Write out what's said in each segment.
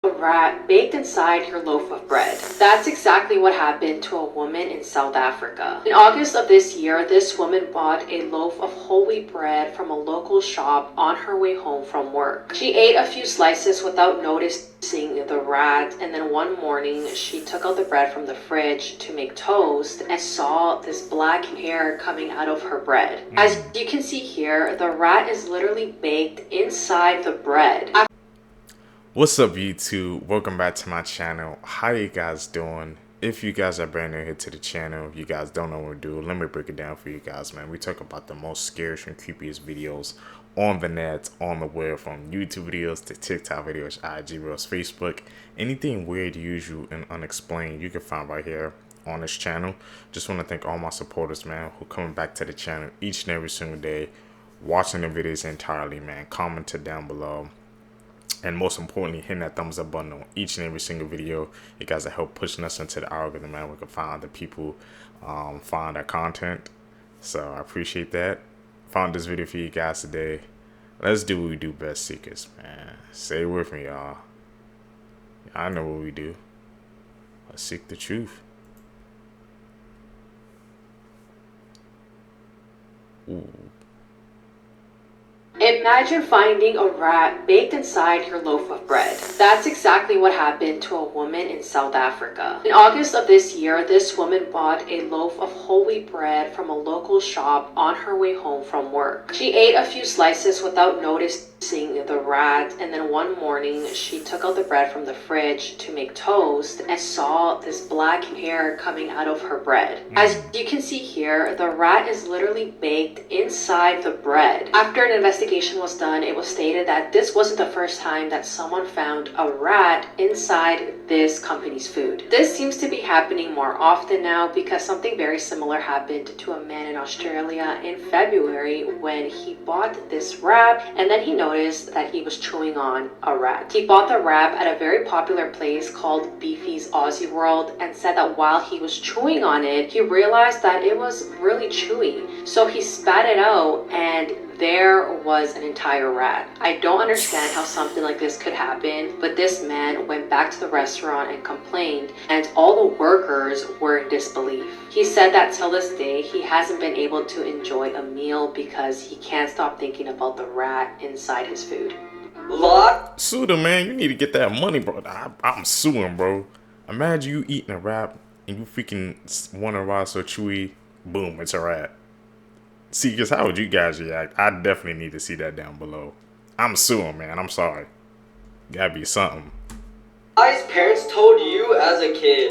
a rat baked inside your loaf of bread. That's exactly what happened to a woman in South Africa. In August of this year, this woman bought a loaf of whole wheat bread from a local shop on her way home from work. She ate a few slices without noticing the rat, and then one morning she took out the bread from the fridge to make toast and saw this black hair coming out of her bread. As you can see here, the rat is literally baked inside the bread. What's up, YouTube? Welcome back to my channel. How you guys doing? If you guys are brand new here to the channel, if you guys don't know what we do, let me break it down for you guys, man. We talk about the most scariest and creepiest videos on the net, on the web, from YouTube videos to TikTok videos, IG reels, Facebook. Anything weird, usual, and unexplained, you can find right here on this channel. Just want to thank all my supporters, man, who coming back to the channel each and every single day, watching the videos entirely, man. Commenting down below. And most importantly, hitting that thumbs up button on each and every single video. You guys are help pushing us into the algorithm, man. We can find other people, find our content. So I appreciate that. Found this video for you guys today. Let's do what we do best, seekers, man. Stay with me, y'all. I know what we do. Let's seek the truth. Ooh. Imagine finding a rat baked inside your loaf of bread. That's exactly what happened to a woman in South Africa. In August of this year, this woman bought a loaf of whole wheat bread from a local shop on her way home from work. She ate a few slices without noticing the rat, and then one morning she took out the bread from the fridge to make toast and saw this black hair coming out of her bread. As you can see here, the rat is literally baked inside the bread. After an investigation was done, it was stated that this wasn't the first time that someone found a rat inside this company's food. This seems to be happening more often now because something very similar happened to a man in Australia in February when he bought this wrap and then he noticed that he was chewing on a rat. He bought the wrap at a very popular place called Beefy's Aussie World and said that while he was chewing on it, he realized that it was really chewy. So he spat it out and there was an entire rat. I don't understand how something like this could happen, but this man went back to the restaurant and complained, and all the workers were in disbelief. He said that till this day, he hasn't been able to enjoy a meal because he can't stop thinking about the rat inside his food. Sue them, man. You need to get that money, bro. I'm suing, bro. Imagine you eating a rat and you freaking want a rat so chewy, boom, it's a rat. See, because how would you guys react? I definitely need to see that down below. I'm suing, man. I'm sorry. Gotta be something. Guys, parents told you as a kid.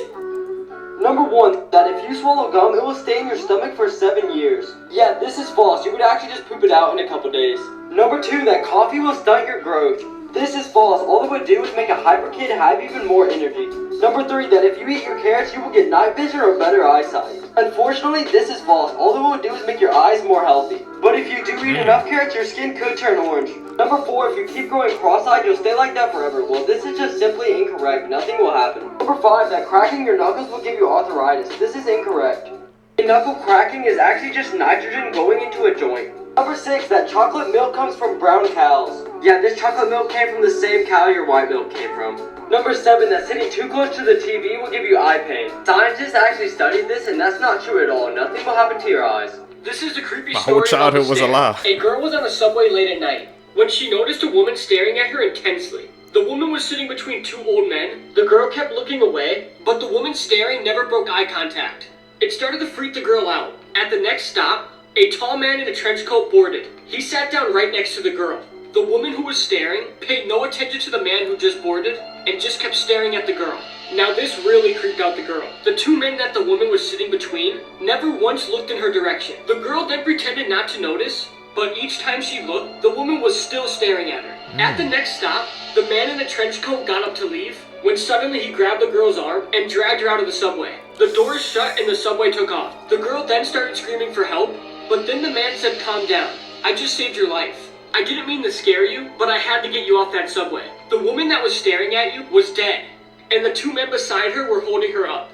Number 1, that if you swallow gum, it will stay in your stomach for 7 years. Yeah, this is false. You would actually just poop it out in a couple days. Number 2, that coffee will stunt your growth. This is false. All it would do is make a hyper kid have even more energy. Number 3, that if you eat your carrots, you will get night vision or better eyesight. Unfortunately, this is false. All it will do is make your eyes more healthy. But if you do eat enough carrots, your skin could turn orange. Number 4, if you keep growing cross-eyed, you'll stay like that forever. Well, this is just simply incorrect. Nothing will happen. Number 5, that cracking your knuckles will give you arthritis. This is incorrect. Knuckle cracking is actually just nitrogen going into a joint. Number 6, that chocolate milk comes from brown cows. Yeah, this chocolate milk came from the same cow your white milk came from. Number 7, that sitting too close to the TV will give you eye pain. Scientists actually studied this and that's not true at all. Nothing will happen to your eyes. This is the creepy My story. whole childhood was a lie. A girl was on the subway late at night when she noticed a woman staring at her intensely. The woman was sitting between two old men. The girl kept looking away, but the woman staring never broke eye contact. It started to freak the girl out. At the next stop, a tall man in a trench coat boarded. He sat down right next to the girl. The woman who was staring paid no attention to the man who just boarded and just kept staring at the girl. Now this really creeped out the girl. The two men that the woman was sitting between never once looked in her direction. The girl then pretended not to notice, but each time she looked, the woman was still staring at her. At the next stop, the man in the trench coat got up to leave when suddenly he grabbed the girl's arm and dragged her out of the subway. The doors shut and the subway took off. The girl then started screaming for help, but then the man said, "Calm down. I just saved your life. I didn't mean to scare you, but I had to get you off that subway." The woman that was staring at you was dead, and the two men beside her were holding her up.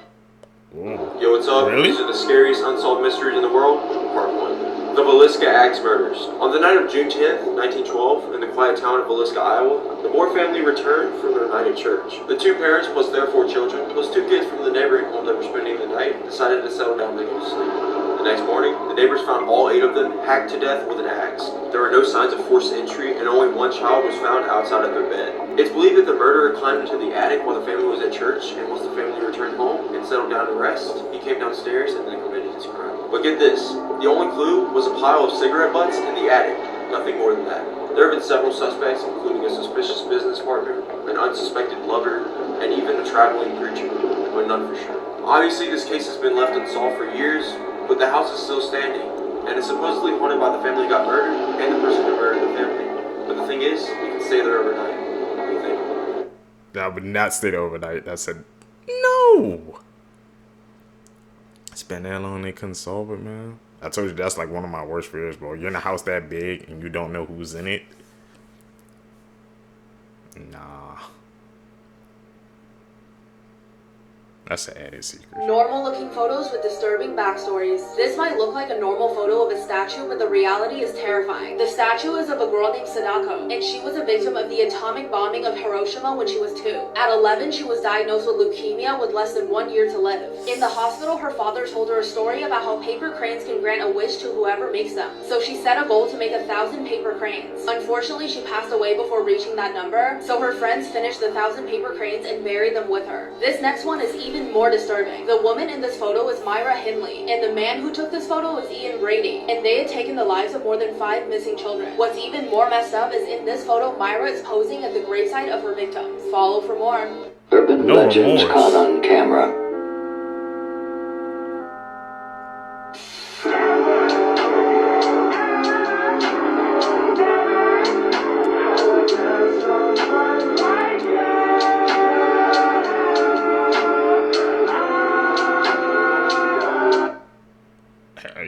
Whoa. Yo, what's up? Really? These are the scariest unsolved mysteries in the world, part 1. The Villisca Axe murders. On the night of June 10th, 1912, in the quiet town of Villisca, Iowa, the Moore family returned from their night at church. The two parents plus their 4 children, plus 2 kids from the neighboring home that were spending the night, decided to settle down and go to sleep. The next morning, the neighbors found all 8 of them hacked to death with an axe. There were no signs of forced entry, and only 1 child was found outside of their bed. It's believed that the murderer climbed into the attic while the family was at church, and once the family returned home and settled down to rest, he came downstairs and then committed his crime. But get this, the only clue was a pile of cigarette butts in the attic, nothing more than that. There have been several suspects, including a suspicious business partner, an unsuspected lover, and even a traveling preacher, but none for sure. Obviously, this case has been left unsolved for years, but the house is still standing, and it's supposedly haunted by the family who got murdered and the person who murdered the family. But the thing is, you can stay there overnight. What do you think? I would not stay there overnight. I said, no. It's been that long they couldn't solve it, man. I told you that's like one of my worst fears, bro. You're in a house that big and you don't know who's in it. Nah. That's an added secret. Normal looking photos with disturbing backstories. This might look like a normal photo of a statue, but the reality is terrifying. The statue is of a girl named Sadako, and she was a victim of the atomic bombing of Hiroshima when she was 2. At 11, she was diagnosed with leukemia with less than 1 year to live. In the hospital, her father told her a story about how paper cranes can grant a wish to whoever makes them. So she set a goal to make 1,000 paper cranes. Unfortunately, she passed away before reaching that number, so her friends finished the 1,000 paper cranes and buried them with her. This next one is even more disturbing. The woman in this photo is Myra Hindley, and the man who took this photo is Ian Brady, and they had taken the lives of more than 5 missing children. What's even more messed up is in this photo, Myra is posing at the gravesite of her victims. Follow for more. Urban No legends remorse. caught on camera.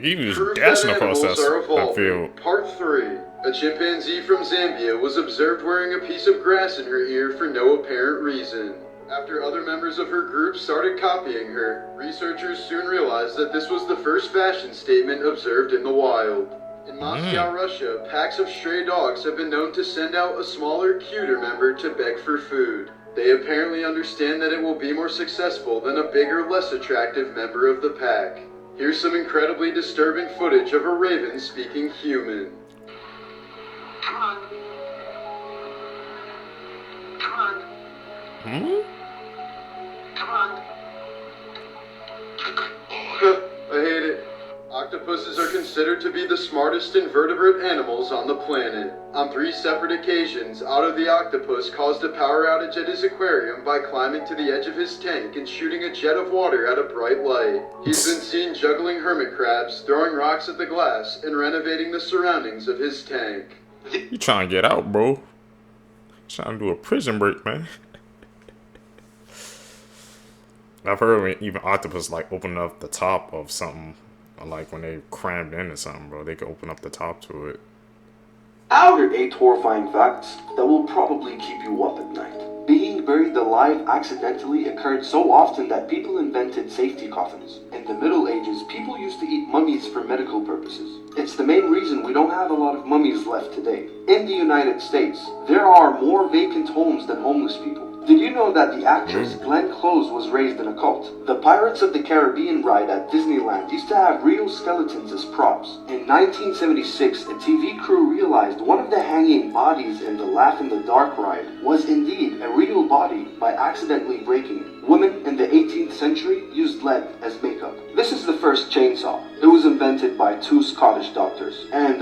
He was Proof dashing that across animals are that evolving. field. Part 3. A chimpanzee from Zambia was observed wearing a piece of grass in her ear for no apparent reason. After other members of her group started copying her, researchers soon realized that this was the first fashion statement observed in the wild. In Moscow, Russia, packs of stray dogs have been known to send out a smaller, cuter member to beg for food. They apparently understand that it will be more successful than a bigger, less attractive member of the pack. Here's some incredibly disturbing footage of a raven speaking human. Come on. Come on. Come on. I hate it. Octopuses are considered to be the smartest invertebrate animals on the planet. On 3 separate occasions, Otto the octopus caused a power outage at his aquarium by climbing to the edge of his tank and shooting a jet of water at a bright light. He's been seen juggling hermit crabs, throwing rocks at the glass, and renovating the surroundings of his tank. You trying to get out, bro. Trying to do a prison break, man. I've heard when even octopus like open up the top of something, like when they crammed into something, bro, they can open up the top to it. Here are 8 horrifying facts that will probably keep you up at night. Being buried alive accidentally occurred so often that people invented safety coffins. In the Middle Ages, people used to eat mummies for medical purposes. It's the main reason we don't have a lot of mummies left today. In the United States, there are more vacant homes than homeless people. Did you know that the actress Glenn Close was raised in a cult? The Pirates of the Caribbean ride at Disneyland used to have real skeletons as props. In 1976, a TV crew realized one of the hanging bodies in the Laugh in the Dark ride was indeed a real body by accidentally breaking it. Women in the 18th century used lead as makeup. This is the first chainsaw. It was invented by 2 Scottish doctors. And,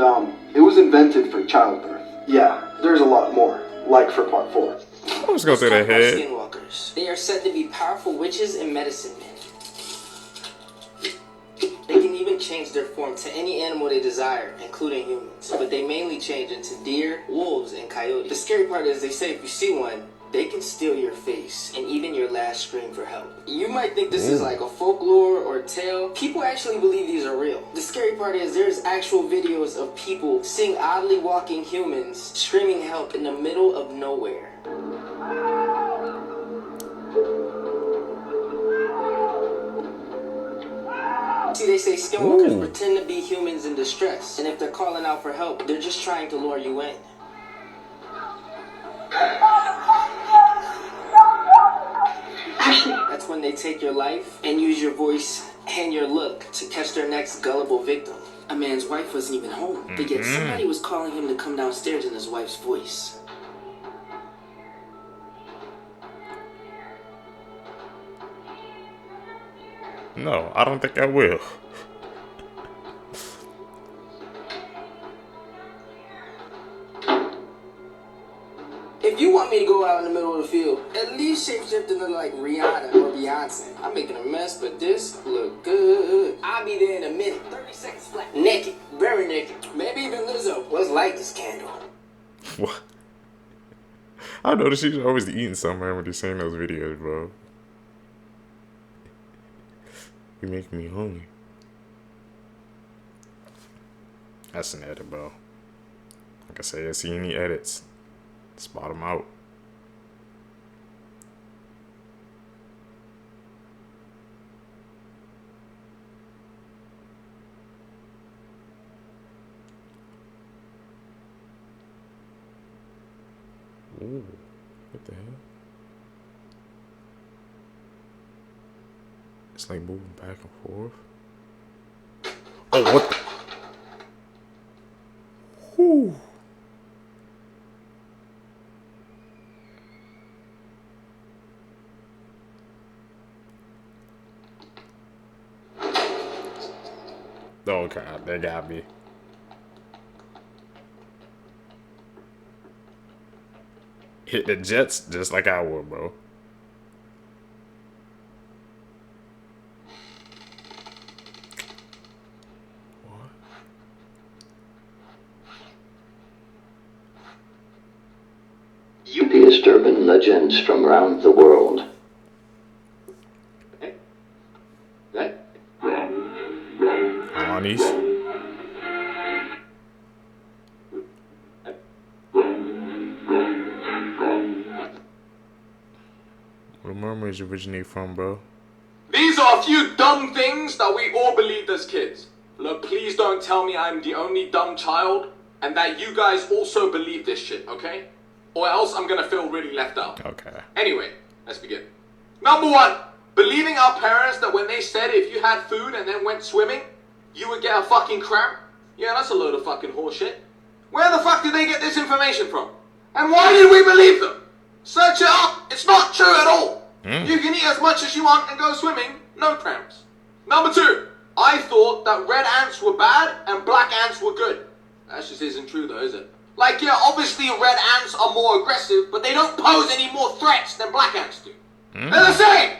it was invented for childbirth. Yeah, there's a lot more. Like for part 4. Let's go through their head. Skinwalkers. They are said to be powerful witches and medicine men. They can even change their form to any animal they desire, including humans. But they mainly change into deer, wolves, and coyotes. The scary part is they say if you see one, they can steal your face and even your last scream for help. You might think this is like a folklore or a tale. People actually believe these are real. The scary part is there's actual videos of people seeing oddly walking humans screaming help in the middle of nowhere. See, they say skinwalkers pretend to be humans in distress, and if they're calling out for help, they're just trying to lure you in. Ashley. That's when they take your life and use your voice and your look to catch their next gullible victim. A man's wife wasn't even home, but yet somebody was calling him to come downstairs in his wife's voice. No, I don't think I will. If you want me to go out in the middle of the field, at least shapeshift and look like Rihanna or Beyonce. I'm making a mess, but this look good. I'll be there in a minute. 30 seconds flat. Naked. Very naked. Maybe even Lizzo. Let's light this candle. What? I noticed she's always eating somewhere when you're saying those videos, bro. You make me hungry. That's an edit, bro. Like I say, I see any edits. Spot them out. Ooh, what the hell? It's like moving back and forth. Oh, what the? Whew. Oh, God, they got me. Hit the Jets just like I would, bro. What? You disturbing legends from around the world. Honey's. Where mermaids originate from, bro? These are a few dumb things that we all believed as kids. Look, please don't tell me I'm the only dumb child and that you guys also believe this shit, okay? Or else I'm gonna feel really left out. Okay. Anyway, let's begin. Number one, believing our parents that when they said if you had food and then went swimming, you would get a fucking cramp? Yeah, that's a load of fucking horseshit. Where the fuck did they get this information from? And why did we believe them? Search it up. It's not true at all. You can eat as much as you want and go swimming, no cramps. Number two, I thought that red ants were bad and black ants were good. That just isn't true though, is it? Like, yeah, obviously red ants are more aggressive, but they don't pose any more threats than black ants do. They're the same!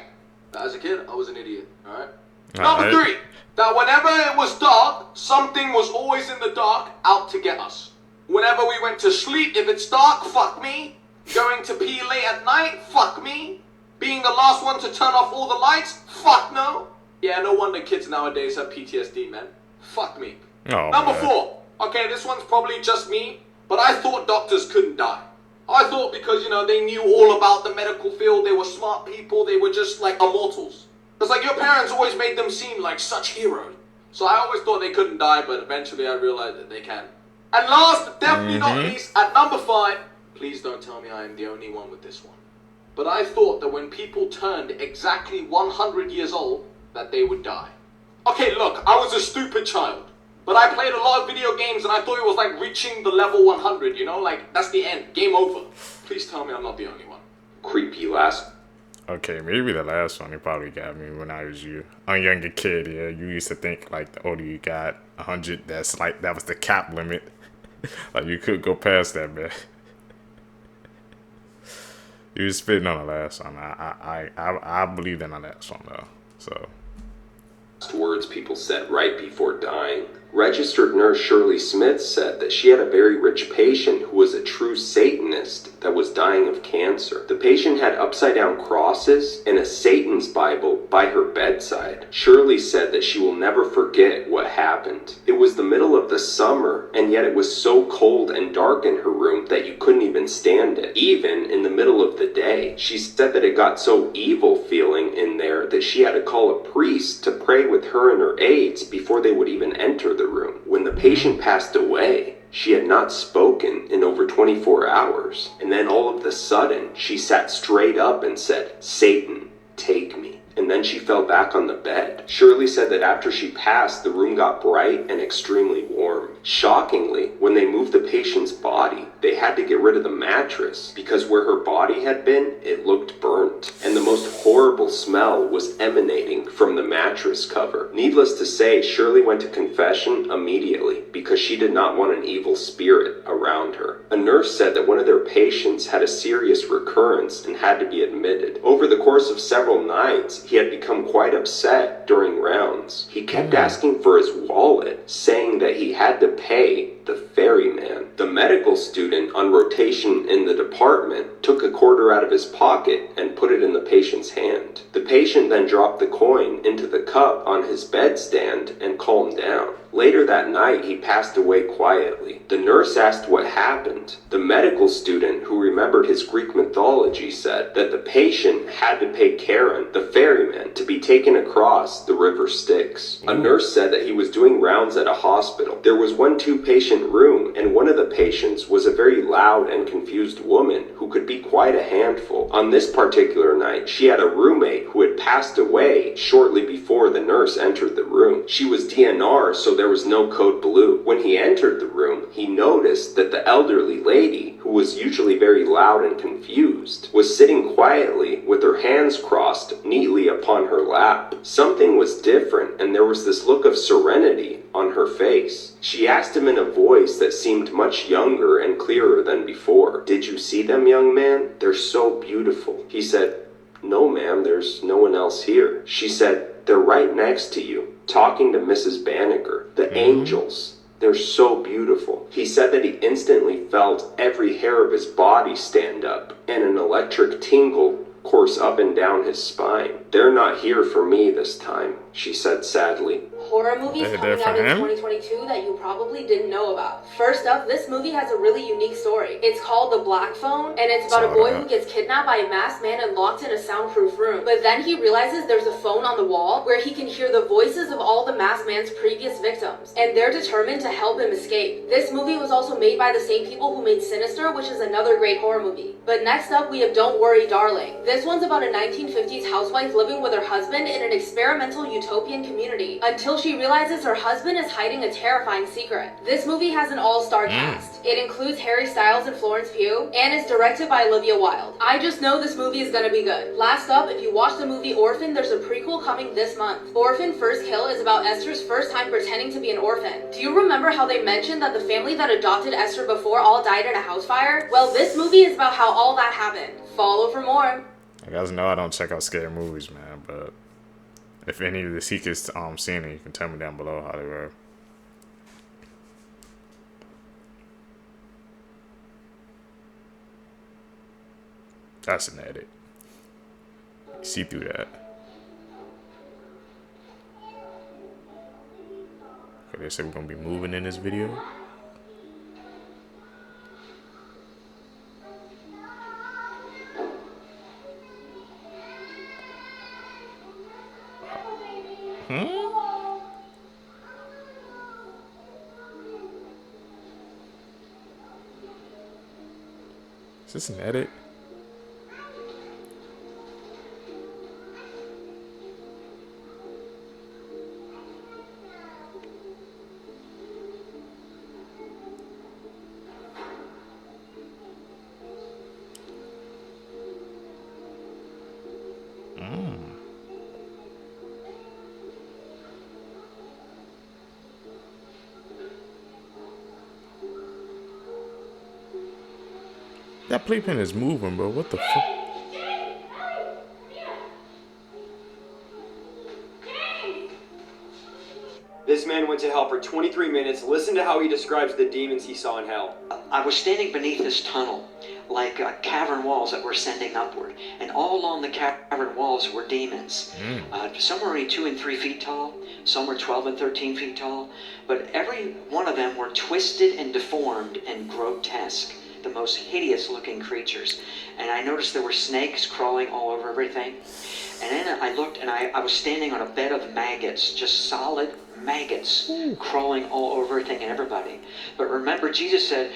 As a kid, I was an idiot, alright? Number three, that whenever it was dark, something was always in the dark out to get us. Whenever we went to sleep, if it's dark, fuck me. Going to pee late at night, fuck me. Being the last one to turn off all the lights, fuck no. Yeah, no wonder kids nowadays have PTSD, man. Fuck me. Oh, Number four, okay, this one's probably just me, but I thought doctors couldn't die. I thought because, you know, they knew all about the medical field, they were smart people, they were just like immortals. It's like your parents always made them seem like such heroes. So I always thought they couldn't die, but eventually I realized that they can. And last, but definitely not least, at number 5, please don't tell me I am the only one with this one. But I thought that when people turned exactly 100 years old, that they would die. Okay, look, I was a stupid child. But I played a lot of video games and I thought it was like reaching the level 100, you know? Like, that's the end. Game over. Please tell me I'm not the only one. Creepy last. Okay, maybe the last one, it probably got me when I was a younger kid. Yeah, you used to think like the older you got, 100. That's like that was the cap limit. Like you could go past that, man. You was spitting on the last one. I believed in the last one though. So. Words people said right before dying. Registered nurse Shirley Smith said that she had a very rich patient who was a true Satanist that was dying of cancer. The patient had upside-down crosses and a Satan's Bible by her bedside. Shirley said that she will never forget what happened. It was the middle of the summer, and yet it was so cold and dark in her room that you couldn't even stand it, even in the middle of the day. She said that it got so evil feeling in there that she had to call a priest to pray with her and her aides before they would even enter the room. When the patient passed away, she had not spoken in over 24 hours, and then all of a sudden, she sat straight up and said, "Satan, take me." And then she fell back on the bed. Shirley said that after she passed, the room got bright and extremely warm. Shockingly, when they moved the patient's body, they had to get rid of the mattress because where her body had been, it looked burnt. And the most horrible smell was emanating from the mattress cover. Needless to say, Shirley went to confession immediately because she did not want an evil spirit around her. A nurse said that one of their patients had a serious recurrence and had to be admitted. Over the course of several nights, he had become quite upset during rounds. He kept asking for his wallet, saying that he had to pay the ferryman. The medical student on rotation in the department took a quarter out of his pocket and put it in the patient's hand. The patient then dropped the coin into the cup on his bedstand and calmed down. Later that night, he passed away quietly. The nurse asked what happened. The medical student, who remembered his Greek mythology, said that the patient had to pay Charon, the ferryman, to be taken across the river Styx. A nurse said that he was doing rounds at a hospital. There was one two-patient room, and one of the patients was a very loud and confused woman who could be quite a handful. On this particular night, she had a roommate who had passed away shortly before the nurse entered the room. She was DNR, so there was no code blue. When he entered the room, he noticed that the elderly lady, who was usually very loud and confused, was sitting quietly with her hands crossed neatly upon her lap. Something was different, and there was this look of serenity on her face. She asked him in a voice that seemed much younger and clearer than before, "Did you see them, young man? They're so beautiful." He said, "No, ma'am, there's no one else here." She said, "They're right next to you, talking to Mrs. Banneker. The angels. They're so beautiful." He said that he instantly felt every hair of his body stand up, and an electric tingle course up and down his spine. "They're not here for me this time," she said sadly. Horror movies They're coming there out for in him? 2022 that you probably didn't know about. First up, this movie has a really unique story. It's called The Black Phone, and it's about a boy who gets kidnapped by a masked man and locked in a soundproof room. But then he realizes there's a phone on the wall where he can hear the voices of all the masked man's previous victims, and they're determined to help him escape. This movie was also made by the same people who made Sinister, which is another great horror movie. But next up, we have Don't Worry, Darling. This one's about a 1950s housewife living with her husband in an experimental utopian community until she realizes her husband is hiding a terrifying secret. This movie has an all-star cast. It includes Harry Styles and Florence Pugh, and is directed by Olivia Wilde. I just know this movie is gonna be good. Last up, if you watch the movie Orphan, there's a prequel coming this month. Orphan First Kill is about Esther's first time pretending to be an orphan. Do you remember how they mentioned that the family that adopted Esther before all died in a house fire? Well, this movie is about how all that happened. Follow for more. You guys know I don't check out scary movies, man, but if any of the seekers seen it, you can tell me down below how they were. That's an edit. See through that. Okay, they said we're gonna be moving in this video. Is this an edit? That playpen is moving, bro. What the fuck? This man went to hell for 23 minutes. Listen to how he describes the demons he saw in hell. I was standing beneath this tunnel, like cavern walls that were sending upward, and all along the cavern walls were demons. Some were only 2 and 3 feet tall, some were 12 and 13 feet tall, but every one of them were twisted and deformed and grotesque, the most hideous looking creatures. And I noticed there were snakes crawling all over everything. And then I looked, and I was standing on a bed of maggots, just solid maggots crawling all over everything and everybody. But remember, Jesus said,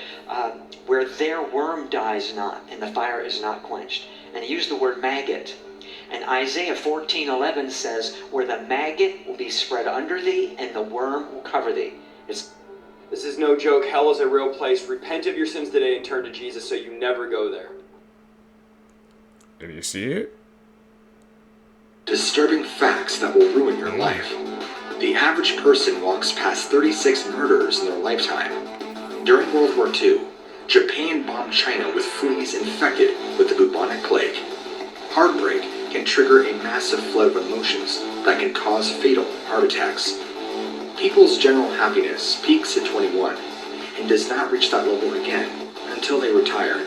where their worm dies not and the fire is not quenched. And he used the word maggot. And Isaiah 14:11 says, where the maggot will be spread under thee and the worm will cover thee. This is no joke. Hell is a real place. Repent of your sins today and turn to Jesus so you never go there. Did you see it? Disturbing facts that will ruin your life. The average person walks past 36 murders in their lifetime. During World War II, Japan bombed China with fleas infected with the bubonic plague. Heartbreak can trigger a massive flood of emotions that can cause fatal heart attacks. People's general happiness peaks at 21 and does not reach that level again until they retire.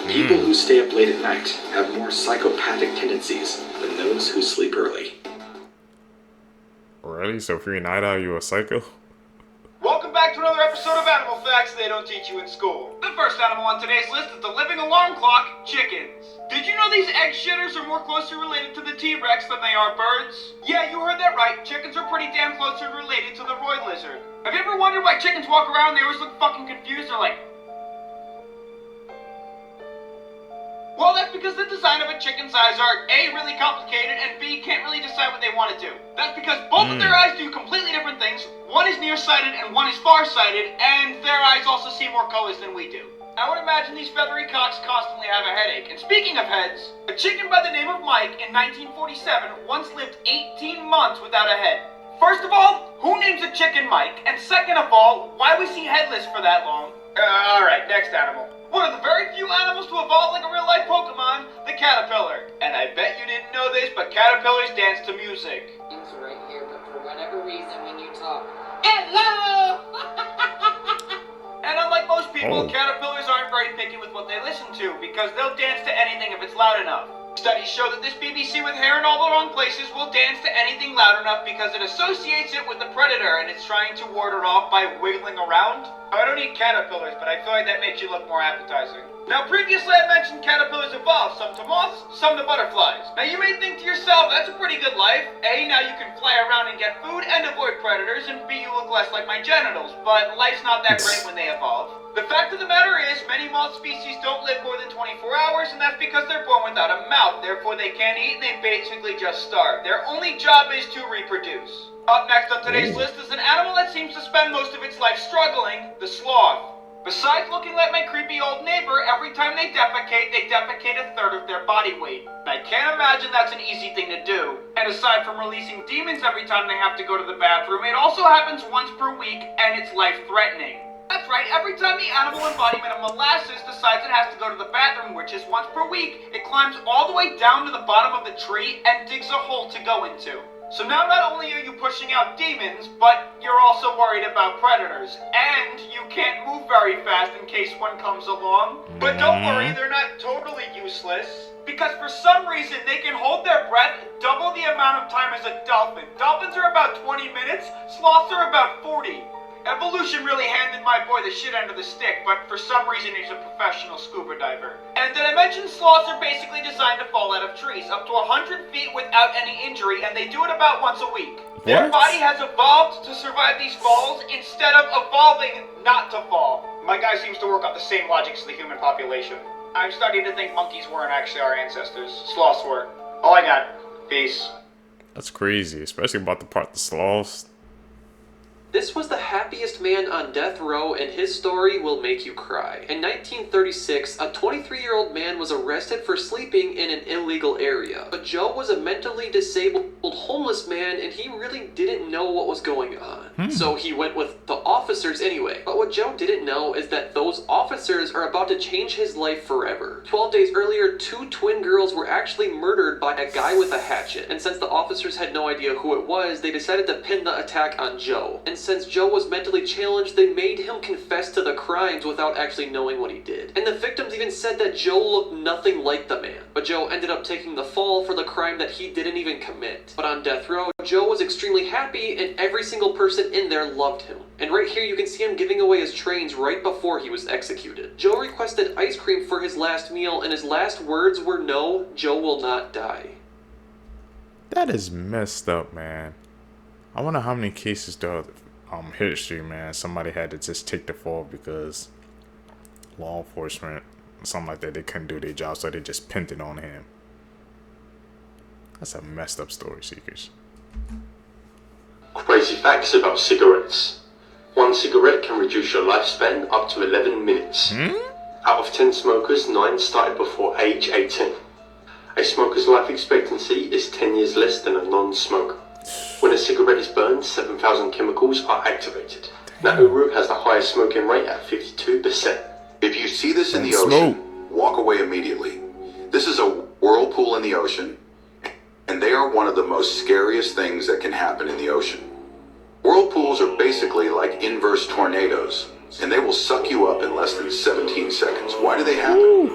People who stay up late at night have more psychopathic tendencies than those who sleep early. Really? So if you're a night owl, you're a psycho? Welcome back to another episode of Animal Facts They Don't Teach You in School. The first animal on today's list is the living alarm clock, chickens. Did you know these egg shitters are more closely related to the T-Rex than they are birds? Yeah, you heard that right. Chickens are pretty damn closely related to the roid lizard. Have you ever wondered why chickens walk around and they always look fucking confused? They're like... Well, that's because the design of a chicken's eyes are A, really complicated, and B, can't really decide what they want to do. That's because both of their eyes do completely different things. One is nearsighted and one is farsighted, and their eyes also see more colors than we do. I would imagine these feathery cocks constantly have a headache. And speaking of heads, a chicken by the name of Mike in 1947 once lived 18 months without a head. First of all, who names a chicken Mike? And second of all, why was he headless for that long? Alright, next animal. One of the very few animals to evolve like a real-life Pokemon, the caterpillar. And I bet you didn't know this, but caterpillars dance to music. It's right here, but for whatever reason, when you talk, hello! And unlike most people, caterpillars aren't very picky with what they listen to, because they'll dance to anything if it's loud enough. Studies show that this BBC with hair in all the wrong places will dance to anything loud enough because it associates it with the predator and it's trying to ward it off by wiggling around. I don't eat caterpillars, but I feel like that makes you look more appetizing. Now, previously I mentioned caterpillars evolve, some to moths, some to butterflies. Now, you may think to yourself, that's a pretty good life. A, now you can fly around and get food and avoid predators, and B, you look less like my genitals. But life's not that great when they evolve. The fact of the matter is, many moth species don't live more than 24 hours, and that's because they're born without a mouth. Therefore, they can't eat, and they basically just starve. Their only job is to reproduce. Up next on today's list is an animal that seems to spend most of its life struggling, the sloth. Besides looking like my creepy old neighbor, every time they defecate a third of their body weight. I can't imagine that's an easy thing to do. And aside from releasing demons every time they have to go to the bathroom, it also happens once per week, and it's life-threatening. That's right, every time the animal embodiment of molasses decides it has to go to the bathroom, which is once per week, it climbs all the way down to the bottom of the tree and digs a hole to go into. So now not only are you pushing out demons, but you're also worried about predators. And you can't move very fast in case one comes along. But don't worry, they're not totally useless. Because for some reason, they can hold their breath double the amount of time as a dolphin. Dolphins are about 20 minutes, sloths are about 40. Evolution really handed my boy the shit end of the stick, but for some reason he's a professional scuba diver. And did I mention sloths are basically designed to fall out of trees, up to 100 feet without any injury, and they do it about once a week. Their body has evolved to survive these falls instead of evolving not to fall. My guy seems to work off the same logic as the human population. I'm starting to think monkeys weren't actually our ancestors. Sloths were. All I got. Peace. That's crazy, especially about the part the sloths. This was the happiest man on death row, and his story will make you cry. In 1936, a 23-year-old man was arrested for sleeping in an illegal area. But Joe was a mentally disabled homeless man and he really didn't know what was going on. So he went with the officers anyway. But what Joe didn't know is that those officers are about to change his life forever. 12 days earlier, 2 twin girls were actually murdered by a guy with a hatchet. And since the officers had no idea who it was, they decided to pin the attack on Joe. And since Joe was mentally challenged, they made him confess to the crimes without actually knowing what he did. And the victims even said that Joe looked nothing like the man. But Joe ended up taking the fall for the crime that he didn't even commit. But on death row, Joe was extremely happy and every single person in there loved him. And right here you can see him giving away his trains right before he was executed. Joe requested ice cream for his last meal and his last words were, "No, Joe will not die." That is messed up, man. I wonder how many cases throughout history, man, somebody had to just take the fall because law enforcement, something like that, they couldn't do their job, so they just pinned it on him. That's a messed up story, Seekers. Crazy facts about cigarettes. 1 cigarette can reduce your lifespan up to 11 minutes. Out of 10 smokers, 9 started before age 18. A smoker's life expectancy is 10 years less than a non-smoker. When a cigarette is burned, 7,000 chemicals are activated. Nauru has the highest smoking rate at 52%. If you see this in the ocean, walk away immediately. This is a whirlpool in the ocean, and they are one of the most scariest things that can happen in the ocean. Whirlpools are basically like inverse tornadoes, and they will suck you up in less than 17 seconds. Why do they happen?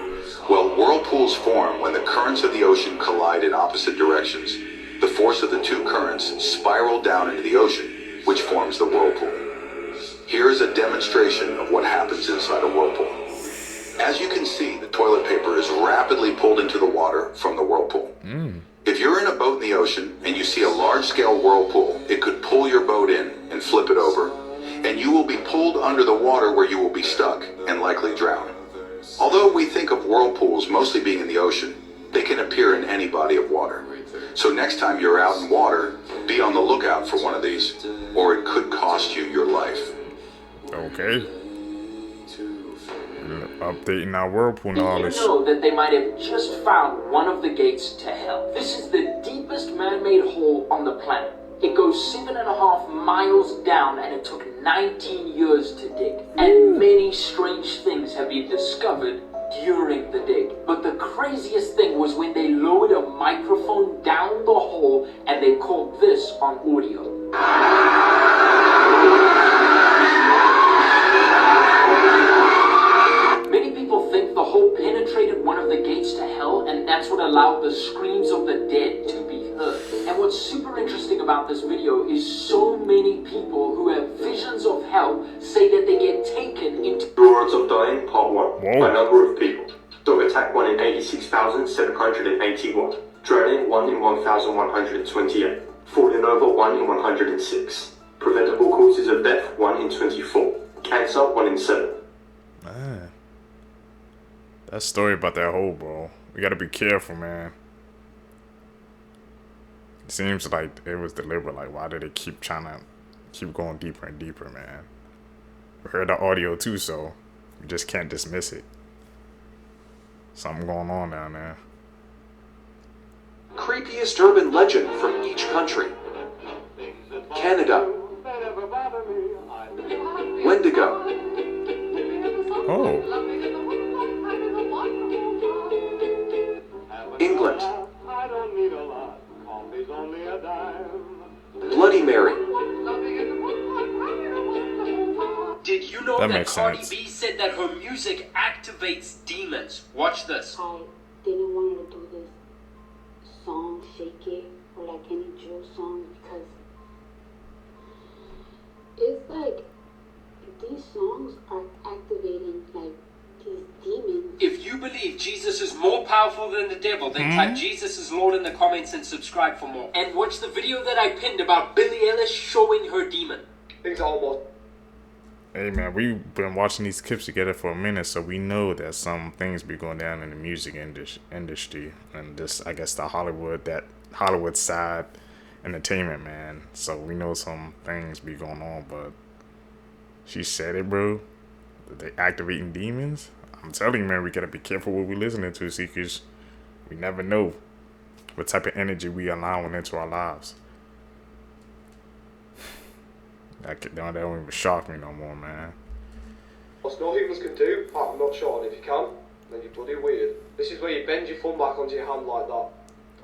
Well, whirlpools form when the currents of the ocean collide in opposite directions. The force of the 2 currents spiral down into the ocean, which forms the whirlpool. Here is a demonstration of what happens inside a whirlpool. As you can see, the toilet paper is rapidly pulled into the water from the whirlpool. If you're in a boat in the ocean and you see a large-scale whirlpool, it could pull your boat in and flip it over, and you will be pulled under the water where you will be stuck and likely drown. Although we think of whirlpools mostly being in the ocean, they can appear in any body of water. So next time you're out in water, be on the lookout for one of these, or it could cost you your life. Okay. Updating our whirlpool knowledge. Did you know that they might have just found one of the gates to hell? This is the deepest man-made hole on the planet. It goes 7.5 miles down and it took 19 years to dig. And many strange things have been discovered during the dig. But the craziest thing was when they lowered a microphone down the hole and they called this on audio. Many people think the hole penetrated one of the gates to hell, and that's what allowed the screams of the dead to be heard. And what's super interesting about this video is so many people who have visions of hell say that they get taken into... Odds of dying, part 1. By number of people. Dog attack 1 in 86,781. Drowning 1 in 1,128. Falling over 1 in 106. Preventable causes of death 1 in 24. Cancer 1 in 7. Man. That story about that hole, bro. We gotta be careful, man. It seems like it was deliberate. Like, why did they keep trying to keep going deeper and deeper, man? We heard the audio too, so we just can't dismiss it. Something going on down there. Creepiest urban legend from each country. Canada. Wendigo. Oh. England. Bloody Mary. Did you know That that makes Cardi sense. B said that her music activates demons? Watch this. I didn't want to do this song, Shake It, or like any drill song, because it's like these songs are activating like these demons. If you believe Jesus is more powerful than the devil, then type Jesus is Lord in the comments and subscribe for more. And watch the video that I pinned about Billie Eilish showing her demon. Things almost. Hey man, we've been watching these clips together for a minute, so we know that some things be going down in the music industry, and this, I guess, that Hollywood side entertainment, man. So we know some things be going on, but she said it, bro. They activating demons. I'm telling you, man, we gotta be careful what we listening to, Seekers. We never know. what type of energy we allowing into our lives. That don't even shock me no more, man. What's no humans can do? I'm not sure, and if you can, then you're bloody weird. This is where you bend your thumb back onto your hand like that.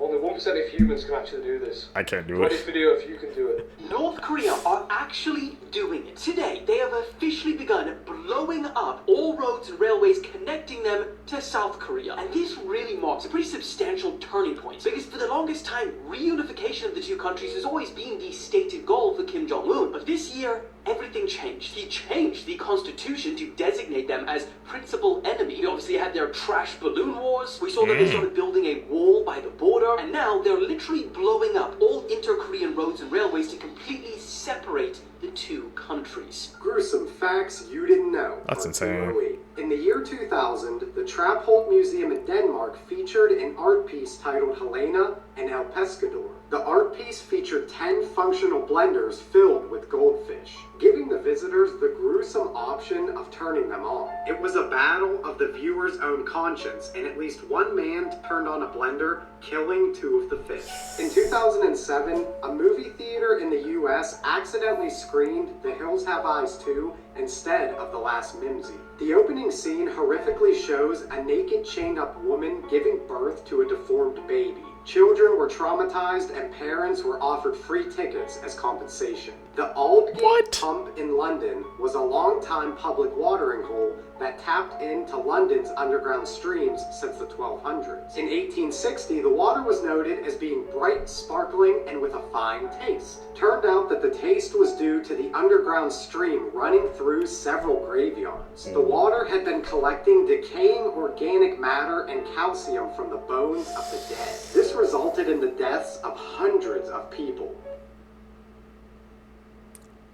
Only 1% of humans can actually do this. I can't do Watch it. this video if you can do it. North Korea are actually doing it. Today, they have officially begun blowing up all roads and railways connecting them to South Korea. And this really marks a pretty substantial turning point, because for the longest time, reunification of the two countries has always been the stated goal for Kim Jong-un. But this year, everything changed. He changed the constitution to designate them as principal enemy. They obviously had their trash balloon wars. We saw that they started building a wall by the border, and now they're literally blowing up all inter-Korean roads and railways to completely separate the two countries. Gruesome facts you didn't know. That's insane. In the year 2000, the Trapholt Museum in Denmark featured an art piece titled Helena and El Pescador. The art piece featured 10 functional blenders filled with goldfish, giving the visitors the gruesome option of turning them on. It was a battle of the viewer's own conscience, and at least one man turned on a blender, killing 2 of the fish. In 2007, a movie theater in the US accidentally screened The Hills Have Eyes 2 instead of The Last Mimsy. The opening scene horrifically shows a naked, chained-up woman giving birth to a deformed baby. Children were traumatized and parents were offered free tickets as compensation. The Aldgate Pump in London was a long-time public watering hole that tapped into London's underground streams since the 1200s. In 1860, the water was noted as being bright, sparkling, and with a fine taste. Turned out that the taste was due to the underground stream running through several graveyards. The water had been collecting decaying organic matter and calcium from the bones of the dead. This resulted in the deaths of hundreds of people.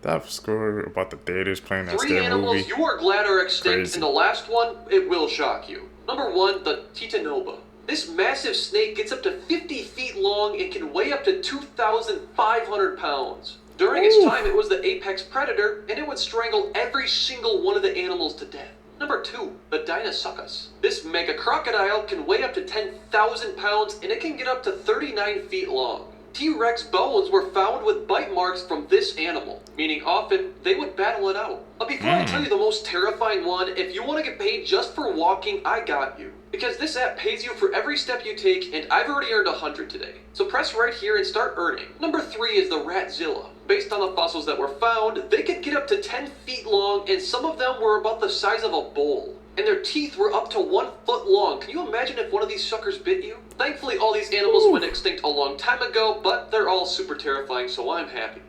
That story about the theaters playing that 3 scary animals movie. you are glad are extinct, Crazy. and the last one, it will shock you. Number 1, the Titanoba. This massive snake gets up to 50 feet long and can weigh up to 2,500 pounds. During its time, it was the apex predator, and it would strangle every single one of the animals to death. Number 2, the Deinosuchus. This mega crocodile can weigh up to 10,000 pounds, and it can get up to 39 feet long. T-Rex bones were found with bite marks from this animal, meaning often they would battle it out. But before I tell you the most terrifying one, if you want to get paid just for walking, I got you. Because this app pays you for every step you take, and I've already earned 100 today. So press right here and start earning. Number 3 is the Ratzilla. Based on the fossils that were found, they could get up to 10 feet long, and some of them were about the size of a bowl. And their teeth were up to 1 foot long. Can you imagine if one of these suckers bit you? Thankfully, all these animals went extinct a long time ago, but they're all super terrifying, so I'm happy.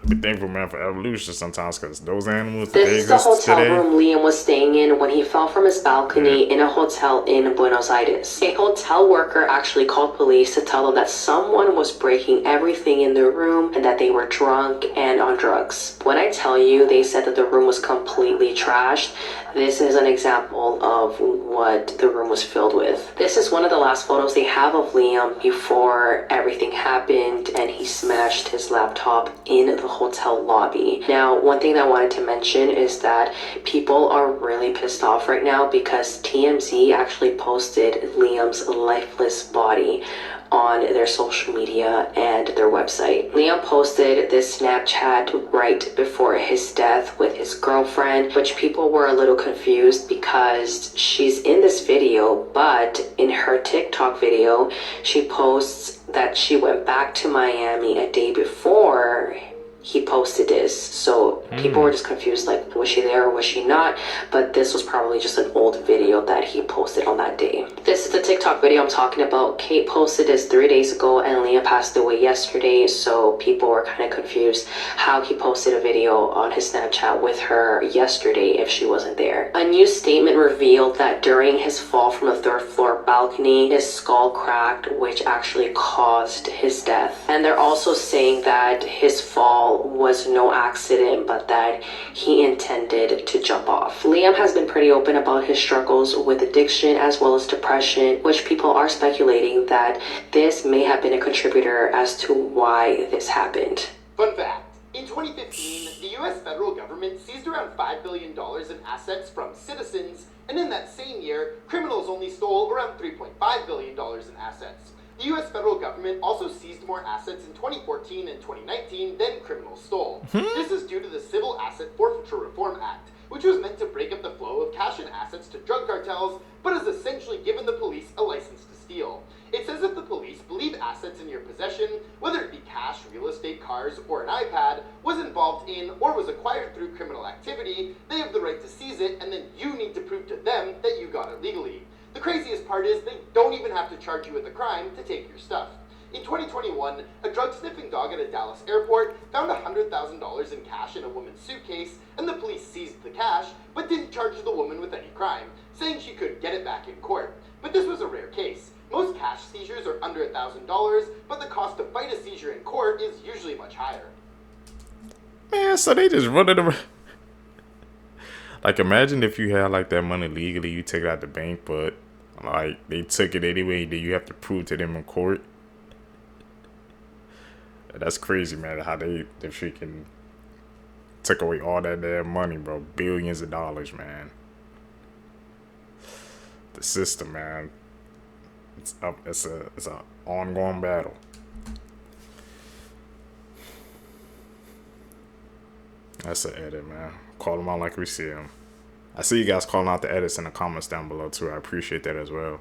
Be thankful, man, for evolution sometimes, because those animals that This they is the exist hotel today. room Liam was staying in when he fell from his balcony in a hotel in Buenos Aires. A hotel worker actually called police to tell them that someone was breaking everything in their room and that they were drunk and on drugs. When I tell you they said that the room was completely trashed, this is an example of what the room was filled with. This is one of the last photos they have of Liam before everything happened and he smashed his laptop in the hotel lobby. Now, one thing that I wanted to mention is that people are really pissed off right now because TMZ actually posted Liam's lifeless body on their social media and their website. Liam posted this Snapchat right before his death with his girlfriend, which people were a little confused because she's in this video, but in her TikTok video, she posts that she went back to Miami a day before he posted this. So people were just confused, like, was she there or was she not? But this was probably just an old video that he posted on that day. This is the TikTok video I'm talking about. Kate posted this 3 days ago and Liam passed away yesterday, so people were kind of confused how he posted a video on his Snapchat with her yesterday if she wasn't there. A new statement revealed that during his fall from a 3rd floor balcony, his skull cracked, which actually caused his death. And they're also saying that his fall was no accident, but that he intended to jump off. Liam has been pretty open about his struggles with addiction as well as depression, which people are speculating that this may have been a contributor as to why this happened. Fun fact, In 2015, the US federal government seized around $5 billion in assets from citizens, and in that same year, criminals only stole around $3.5 billion in assets. The US federal government also seized more assets in 2014 and 2019 than criminals stole. This is due to the Civil Asset Forfeiture Reform Act, which was meant to break up the flow of cash and assets to drug cartels, but has essentially given the police a license to steal. It says if the police believe assets in your possession, whether it be cash, real estate, cars, or an iPad, was involved in or was acquired through criminal activity, they have the right to seize it, and then you need to prove to them that you got it legally. The craziest part is they don't even have to charge you with a crime to take your stuff. In 2021, a drug-sniffing dog at a Dallas airport found $100,000 in cash in a woman's suitcase, and the police seized the cash, but didn't charge the woman with any crime, saying she could get it back in court. But this was a rare case. Most cash seizures are under $1,000, but the cost to fight a seizure in court is usually much higher. Man, so they just run it around. Like, imagine if you had, like, that money legally, you take it out the bank, but, like, they took it anyway, then you have to prove to them in court. That's crazy, man, how they freaking took away all that damn money, bro. Billions of dollars, man. The system, man. It's up. It's a ongoing battle. That's an edit, man. Call them out like we see them. I see you guys calling out the edits in the comments down below too. I appreciate that as well.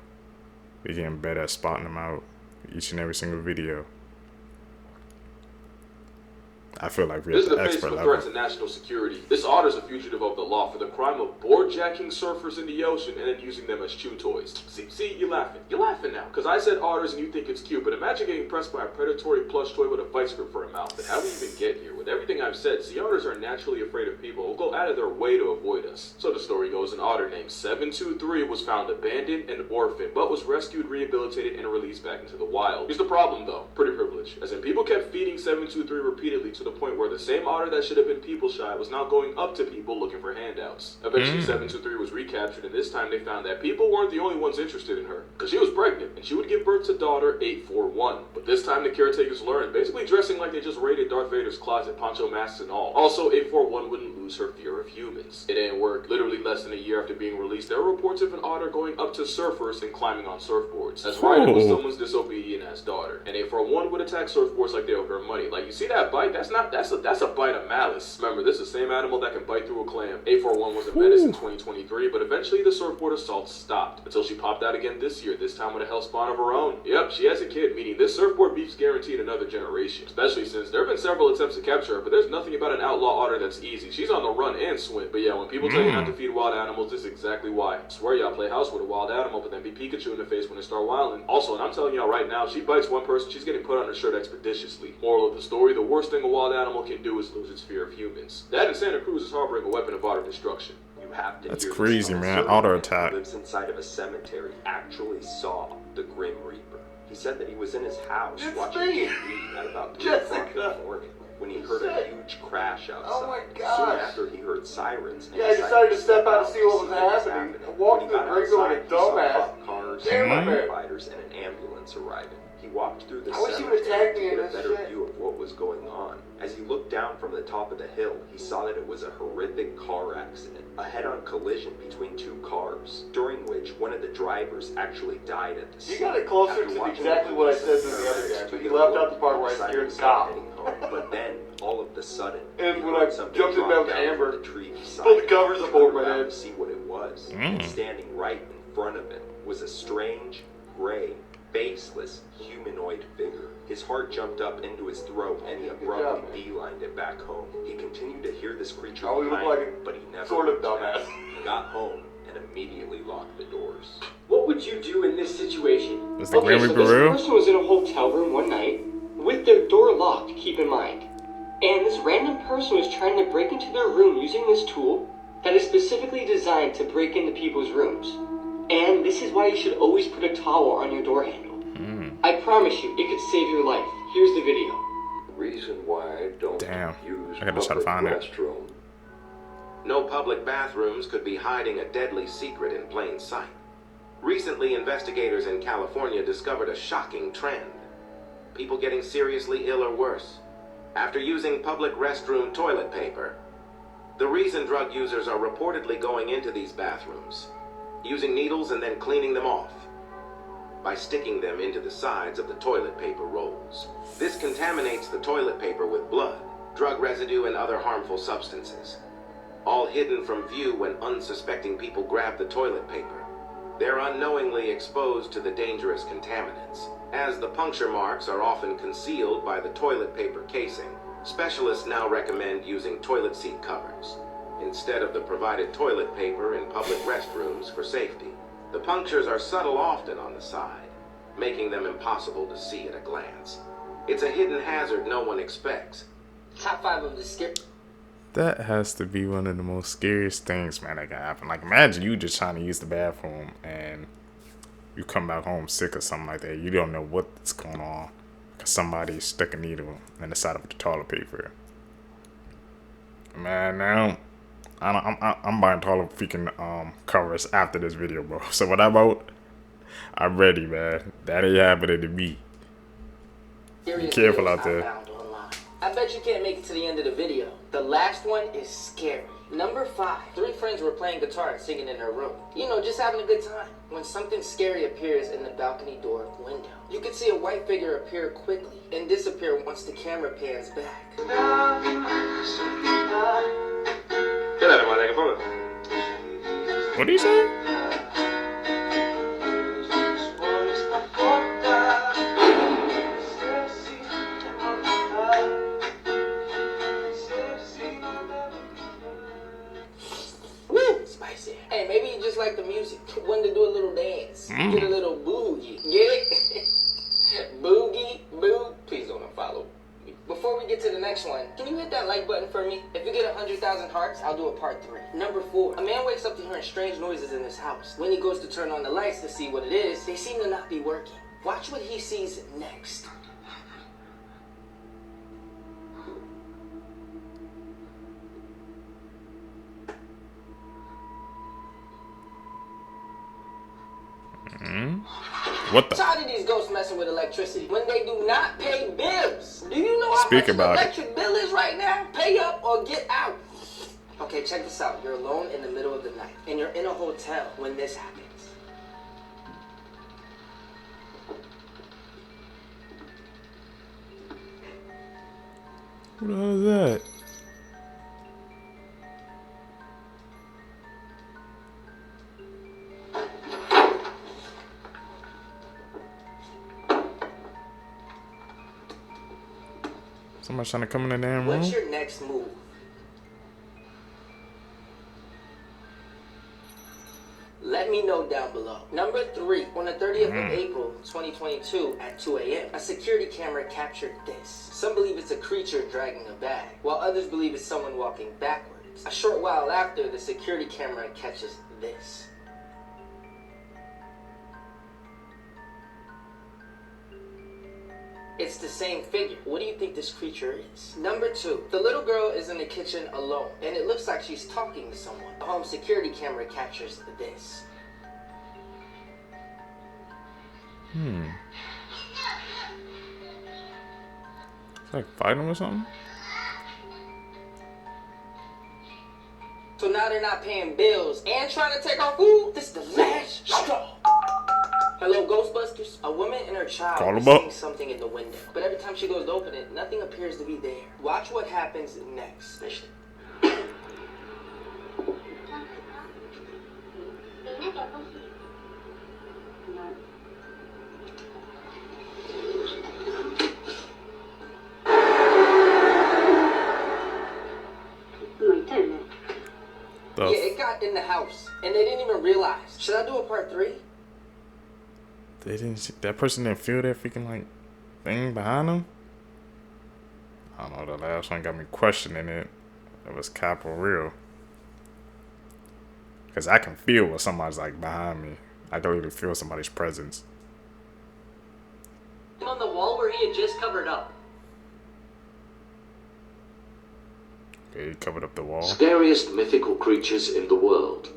We're getting better at spotting them out each and every single video. I feel like we're at the expert level. Threat to national security. This otter's a fugitive of the law for the crime of boardjacking surfers in the ocean and then using them as chew toys. See, you're laughing. You're laughing now. Because I said otters and you think it's cute, but imagine getting pressed by a predatory plush toy with a vice grip for a mouth. And how do we even get here? With everything I've said, sea otters are naturally afraid of people who will go out of their way to avoid us. So the story goes, an otter named 723 was found abandoned and orphaned, but was rescued, rehabilitated, and released back into the wild. Here's the problem though. Pretty privilege. As in, people kept feeding 723 repeatedly to the point where the same otter that should have been people shy was now going up to people looking for handouts. Eventually 723 was recaptured, and this time they found that people weren't the only ones interested in her, because she was pregnant and she would give birth to daughter 841. But this time the caretakers learned, basically dressing like they just raided Darth Vader's closet, poncho masks and all. Also, 841 wouldn't lose her fear of humans. It didn't work. Literally less than a year after being released, there were reports of an otter going up to surfers and climbing on surfboards. That's right, it was someone's disobedient ass daughter. And 841 would attack surfboards like they owe her money. Like, you see that bite? That's a bite of malice. Remember, this is the same animal that can bite through a clam. 841 was a menace in 2023, but eventually the surfboard assault stopped until she popped out again this year, this time with a hellspawn of her own. Yep, she has a kid, meaning this surfboard beef's guaranteed another generation. Especially since there have been several attempts to capture her, but there's nothing about an outlaw otter that's easy. She's on the run and swim. But yeah, when people tell you not to feed wild animals, this is exactly why. I swear y'all play house with a wild animal, but then be Pikachu in the face when they start wilding. Also, and I'm telling y'all right now, she bites one person, she's getting put on her shirt expeditiously. Moral of the story, the worst thing a wild animal can do is lose its fear of humans. That in Santa Cruz is harboring a weapon of otter destruction. You have to That's hear crazy, this. man. Auto attack. Who lives inside of a cemetery actually saw the Grim Reaper. He said that he was in his house watching TV at about 3 o'clock in the morning when he heard a huge crash outside. Oh my gosh. Soon after, he heard sirens. And Yeah, I decided to step out to see what was happening. I walked through the grave like a dumbass. Cars, Damn it, man. firefighters, and an ambulance arriving. He walked through the I wish he cemetery would attack me to in get a this better shit. view of what was going on. As he looked down from the top of the hill, he saw that it was a horrific car accident, a head-on collision between two cars, during which one of the drivers actually died at the scene. You got it closer to exactly what I said to the other guy, but you left out the part where I scared the cop. But then, all of the sudden, And when I jumped in bed with Amber, the tree pulled the covers up over my around head. to see what it was. And standing right in front of him was a strange, gray, faceless, humanoid figure. His heart jumped up into his throat, and he abruptly beelined it back home. He continued to hear this creature behind him, but he never sort of looked back. dumbass. He got home and immediately locked the doors. What would you do in this situation? Is the Grim so Reaper this real? person was in a hotel room one night with their door locked, keep in mind. And this random person was trying to break into their room using this tool that is specifically designed to break into people's rooms. And this is why you should always put a towel on your door handle. I promise you, it could save your life. Here's the video. Reason why I don't use I gotta try to find it. restroom. No public bathrooms could be hiding a deadly secret in plain sight. Recently, investigators in California discovered a shocking trend. People getting seriously ill or worse, after using public restroom toilet paper. The reason drug users are reportedly going into these bathrooms, using needles and then cleaning them off by sticking them into the sides of the toilet paper rolls. This contaminates the toilet paper with blood, drug residue, and other harmful substances, all hidden from view when unsuspecting people grab the toilet paper. They're unknowingly exposed to the dangerous contaminants. As the puncture marks are often concealed by the toilet paper casing, specialists now recommend using toilet seat covers instead of the provided toilet paper in public restrooms for safety. The punctures are subtle often on the side, making them impossible to see at a glance. It's a hidden hazard no one expects. Top 5 of the skip. That has to be one of the most scariest things, man, that can happen. Like, imagine you just trying to use the bathroom and you come back home sick or something like that. You don't know what's going on because somebody stuck a needle in the side of the toilet paper. Man, now I'm buying toilet freaking covers after this video, bro. So what I bought, I'm ready, man. That ain't happening to me. Be careful out there. I bet you can't make it to the end of the video. The last one is scary. Number 5. 3 friends were playing guitar and singing in their room. You know, just having a good time. When something scary appears in the balcony door window. You can see a white figure appear quickly and disappear once the camera pans back. What do you say? Hey, maybe you just like the music. Wanted to do a little dance. Get a little boogie. Get it? Boogie, boo. Please don't unfollow me. Before we get to the next one, can you hit that like button for me? If you get 100,000 hearts, I'll do a part 3. Number 4. A man wakes up to hearing strange noises in his house. When he goes to turn on the lights to see what it is, they seem to not be working. Watch what he sees next. What the? Tired of these ghosts messing with electricity when they do not pay bills. Do you know how Speak much about your electric bill is right now? Pay up or get out. Okay, check this out. You're alone in the middle of the night, and you're in a hotel when this happens. What the hell is that? Somebody's trying to come in the damn room. What's your next move? Let me know down below. Number 3. On the 30th of April, 2022 at 2 a.m., a security camera captured this. Some believe it's a creature dragging a bag, while others believe it's someone walking backwards. A short while after, the security camera catches this. It's the same figure. What do you think this creature is? Number 2. The little girl is in the kitchen alone, and it looks like she's talking to someone. The home security camera captures this. It's like fighting or something? So now they're not paying bills and trying to take our food? This is the last straw. Hello, Ghostbusters. A woman and her child is seeing something in the window, but every time she goes to open it, nothing appears to be there. Watch what happens next. Yeah, it got in the house, and they didn't even realize. Should I do a part 3? They didn't see, that person didn't feel that freaking like thing behind them. I don't know, the last one got me questioning it. It was cap or real. Cause I can feel what somebody's like behind me. I can even feel somebody's presence. On the wall where he had just covered up. Okay, he covered up the wall. Scariest mythical creatures in the world.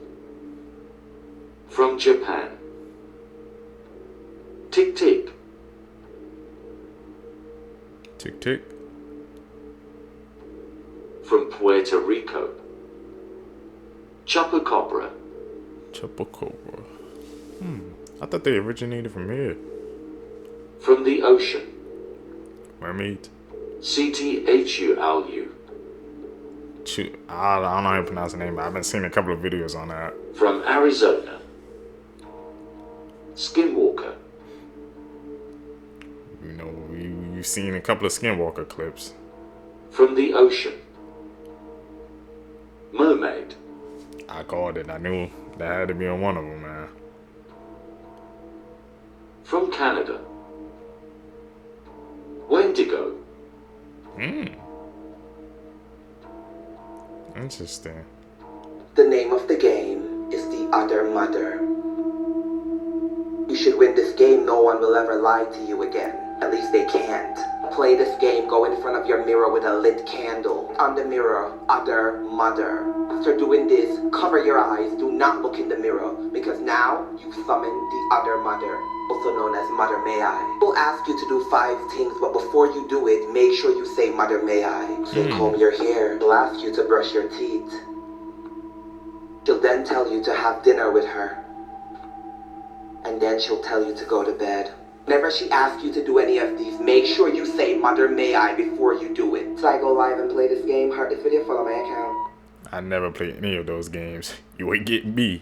From Japan. Tick tick. Tick tick. From Puerto Rico. Chupacabra. Chupacabra. I thought they originated from here. From the ocean. Mermaid. Cthulhu. I don't know how to pronounce the name, but I've been seeing a couple of videos on that. From Arizona. Skinwalker. You know, you've seen a couple of Skinwalker clips. From the ocean. Mermaid. I called it. I knew that had to be on one of them, man. From Canada. Wendigo. Interesting. The name of the game is The Other Mother. You should win this game. No one will ever lie to you again. At least they can't. Play this game. Go in front of your mirror with a lit candle. On the mirror, Other Mother. After doing this, cover your eyes. Do not look in the mirror, because now you've summoned the Other Mother, also known as Mother May I. We'll ask you to do 5 things, but before you do it, make sure you say Mother May I. She'll comb your hair. She'll ask you to brush your teeth. She'll then tell you to have dinner with her. And then she'll tell you to go to bed. Whenever she asks you to do any of these, make sure you say Mother May I before you do it. So I go live and play this game, heart this video, follow my account. I never played any of those games. You ain't get me.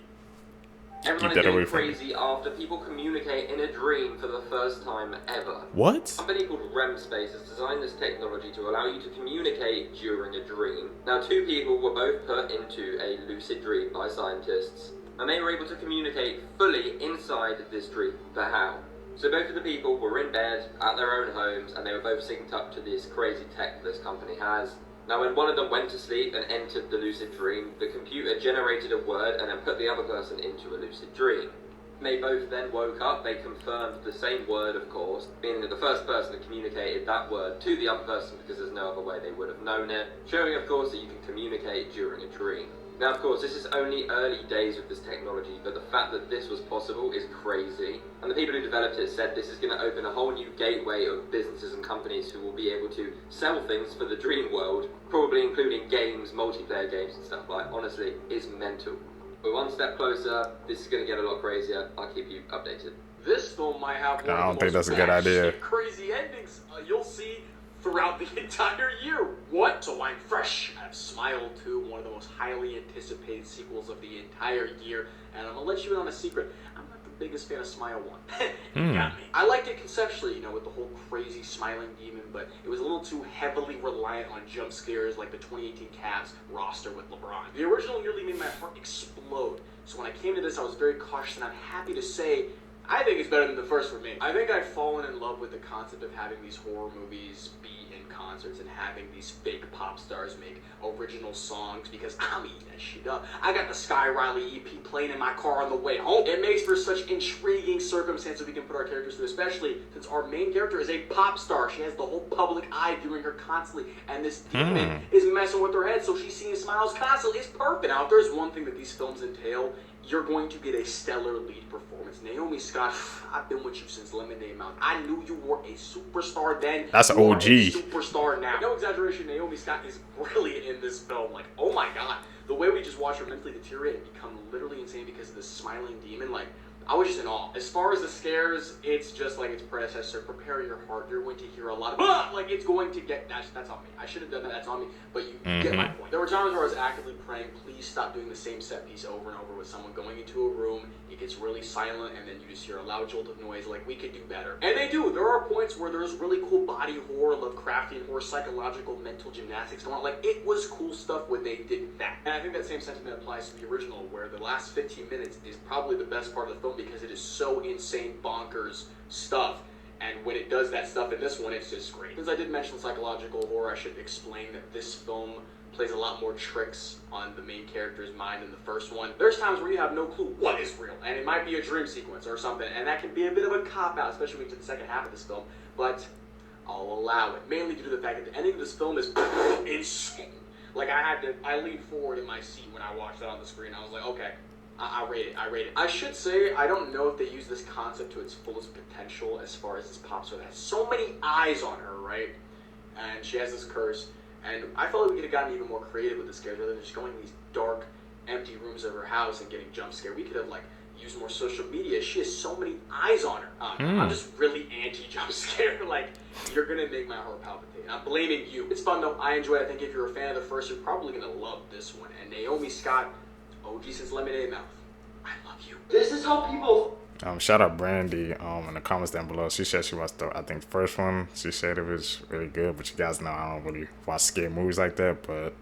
Everyone Keep is that away getting from me. crazy after people communicate in a dream for the first time ever. What? A company called REM Space has designed this technology to allow you to communicate during a dream. Now, 2 people were both put into a lucid dream by scientists, and they were able to communicate fully inside this dream. But how? So both of the people were in bed at their own homes, and they were both synced up to this crazy tech this company has. Now, when one of them went to sleep and entered the lucid dream, the computer generated a word and then put the other person into a lucid dream. They both then woke up, they confirmed the same word, of course, meaning that the first person had communicated that word to the other person because there's no other way they would have known it, showing, of course, that you can communicate during a dream. Now, of course, this is only early days with this technology, but the fact that this was possible is crazy. And the people who developed it said this is going to open a whole new gateway of businesses and companies who will be able to sell things for the dream world, probably including games, multiplayer games and stuff. Like, honestly, it's mental. We're one step closer. This is going to get a lot crazier. I'll keep you updated. This film might have one I don't of the think most that's a good idea. batshit crazy endings you'll see throughout the entire year. What? So I'm fresh out of Smile 2, one of the most highly anticipated sequels of the entire year, and I'm gonna let you in on a secret. I'm not the biggest fan of Smile 1. You got me. I liked it conceptually, you know, with the whole crazy smiling demon, but it was a little too heavily reliant on jump scares like the 2018 Cavs roster with LeBron. The original nearly made my heart explode, so when I came to this, I was very cautious, and I'm happy to say I think it's better than the first for me. I think I've fallen in love with the concept of having these horror movies be in concerts and having these fake pop stars make original songs, because I'm eating that shit up. I got the Sky Riley EP playing in my car on the way home. It makes for such intriguing circumstances we can put our characters through, especially since our main character is a pop star. She has the whole public eye viewing her constantly, and this demon is messing with her head, so she's seeing smiles constantly. It's perfect. Now, if there's one thing that these films entail, you're going to get a stellar lead performance. Naomi Scott, I've been with you since Lemonade Mountain. I knew you were a superstar then. That's You are OG. a superstar now. No exaggeration, Naomi Scott is brilliant in this film. Like, oh my god. The way we just watch her mentally deteriorate and become literally insane because of this smiling demon, like, I was just in awe. As far as the scares, it's just like its predecessor. Prepare your heart. You're going to hear a lot of like it's going to get that's on me. I should have done that. That's on me. But you get my point. There were times where I was actively praying, please stop doing the same set piece over and over with someone going into a room. It gets really silent, and then you just hear a loud jolt of noise. Like, we could do better, and they do. There are points where there's really cool body horror, Lovecraftian horror, psychological, mental gymnastics going on. Like, it was cool stuff when they did that. And I think that same sentiment applies to the original, where the last 15 minutes is probably the best part of the film because it is so insane, bonkers stuff. And when it does that stuff in this one, it's just great. Since I did mention psychological horror, I should explain that this film plays a lot more tricks on the main character's mind than the first one. There's times where you have no clue what is real, and it might be a dream sequence or something, and that can be a bit of a cop-out, especially when you get to the second half of this film, but I'll allow it, mainly due to the fact that the ending of this film is insane. Like, I leaned forward in my seat when I watched that on the screen. I was like, okay, I rate it. I should say, I don't know if they use this concept to its fullest potential as far as this pop star that has so many eyes on her, right? And she has this curse. And I felt like we could have gotten even more creative with the scares rather than just going to these dark, empty rooms of her house and getting jump scared. We could have like used more social media. She has so many eyes on her. I'm just really anti-jump scare. Like, you're gonna make my heart palpitate. I'm blaming you. It's fun though. I enjoy it. I think if you're a fan of the first, you're probably gonna love this one. And Naomi Scott, OG since Lemonade Mouth. I love you. This is how people. Shout out Brandy in the comments down below. She said she watched the, I think, the first one. She said it was really good, but you guys know I don't really watch scary movies like that. But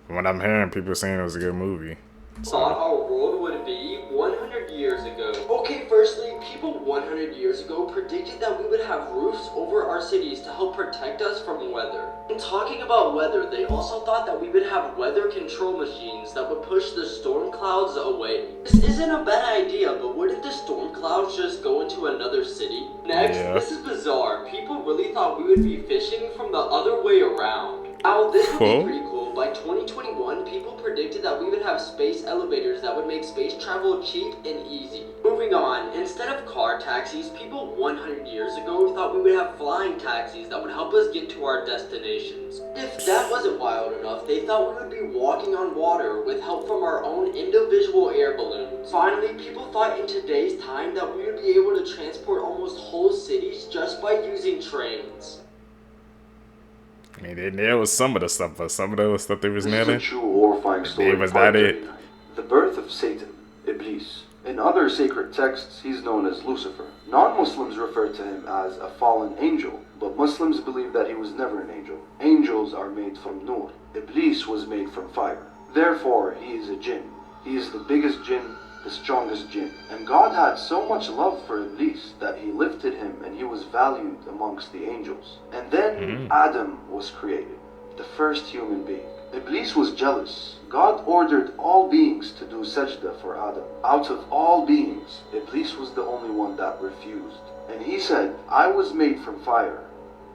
from what I'm hearing, people saying it was a good movie. Thought our world would be 100 years ago. Okay, firstly, people 100 years ago predicted that we would have roofs over our cities to help protect us from weather. And talking about weather, they also thought that we would have weather control machines that would push the storm clouds away. This isn't a bad idea, but wouldn't the storm clouds just go into another city? Next, this is bizarre. People really thought we would be fishing from the other way around. Now, this would be pretty cool. By 2021, people predicted that we would have space elevators that would make space travel cheap and easy. Moving on, instead of car taxis, people 100 years ago thought we would have flying taxis that would help us get to our destinations. If that wasn't wild enough, they thought we would be walking on water with help from our own individual air balloons. Finally, people thought in today's time that we would be able to transport almost whole cities just by using trains. I mean, they nailed some of the stuff, but some of the stuff they was nailing, This is a true horrifying story. was not it. The birth of Satan, Iblis. In other sacred texts, he's known as Lucifer. Non-Muslims refer to him as a fallen angel, but Muslims believe that he was never an angel. Angels are made from nur. Iblis was made from fire. Therefore, he is a jinn. He is the biggest jinn, the strongest jinn. And God had so much love for Iblis that he lifted him and he was valued amongst the angels. And then Adam was created, the first human being. Iblis was jealous. God ordered all beings to do sajda for Adam. Out of all beings, Iblis was the only one that refused. And he said, I was made from fire.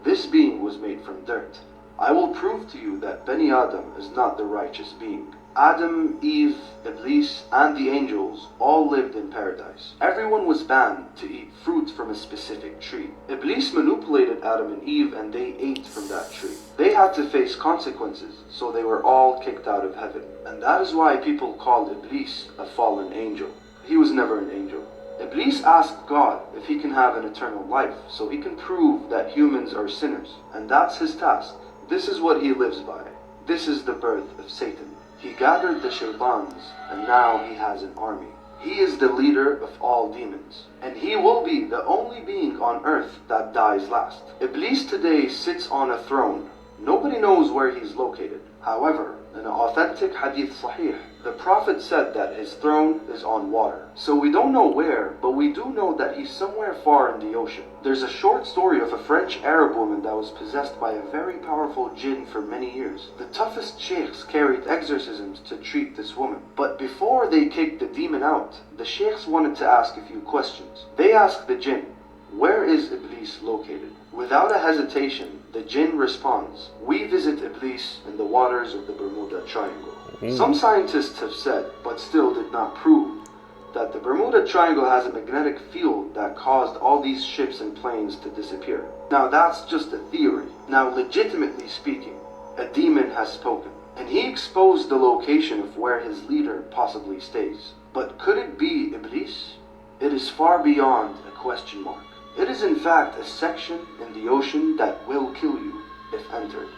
This being was made from dirt. I will prove to you that Bani Adam is not the righteous being. Adam, Eve, Iblis, and the angels all lived in paradise. Everyone was banned to eat fruit from a specific tree. Iblis manipulated Adam and Eve and they ate from that tree. They had to face consequences, so they were all kicked out of heaven. And that is why people call Iblis a fallen angel. He was never an angel. Iblis asked God if he can have an eternal life, so he can prove that humans are sinners. And that's his task. This is what he lives by. This is the birth of Satan. He gathered the shaitans, and now he has an army. He is the leader of all demons, and he will be the only being on earth that dies last. Iblis today sits on a throne. Nobody knows where he's located. However, in an authentic hadith sahih, the Prophet said that his throne is on water. So we don't know where, but we do know that he's somewhere far in the ocean. There's a short story of a French Arab woman that was possessed by a very powerful jinn for many years. The toughest sheikhs carried exorcisms to treat this woman. But before they kicked the demon out, the sheikhs wanted to ask a few questions. They asked the jinn, where is Iblis located? Without a hesitation, the jinn responds, we visit Iblis in the waters of the Bermuda Triangle. Some scientists have said, but still did not prove, that the Bermuda Triangle has a magnetic field that caused all these ships and planes to disappear. Now that's just a theory. Now legitimately speaking, a demon has spoken, and he exposed the location of where his leader possibly stays. But could it be Iblis? It is far beyond a question mark. It is in fact a section in the ocean that will kill you if entered.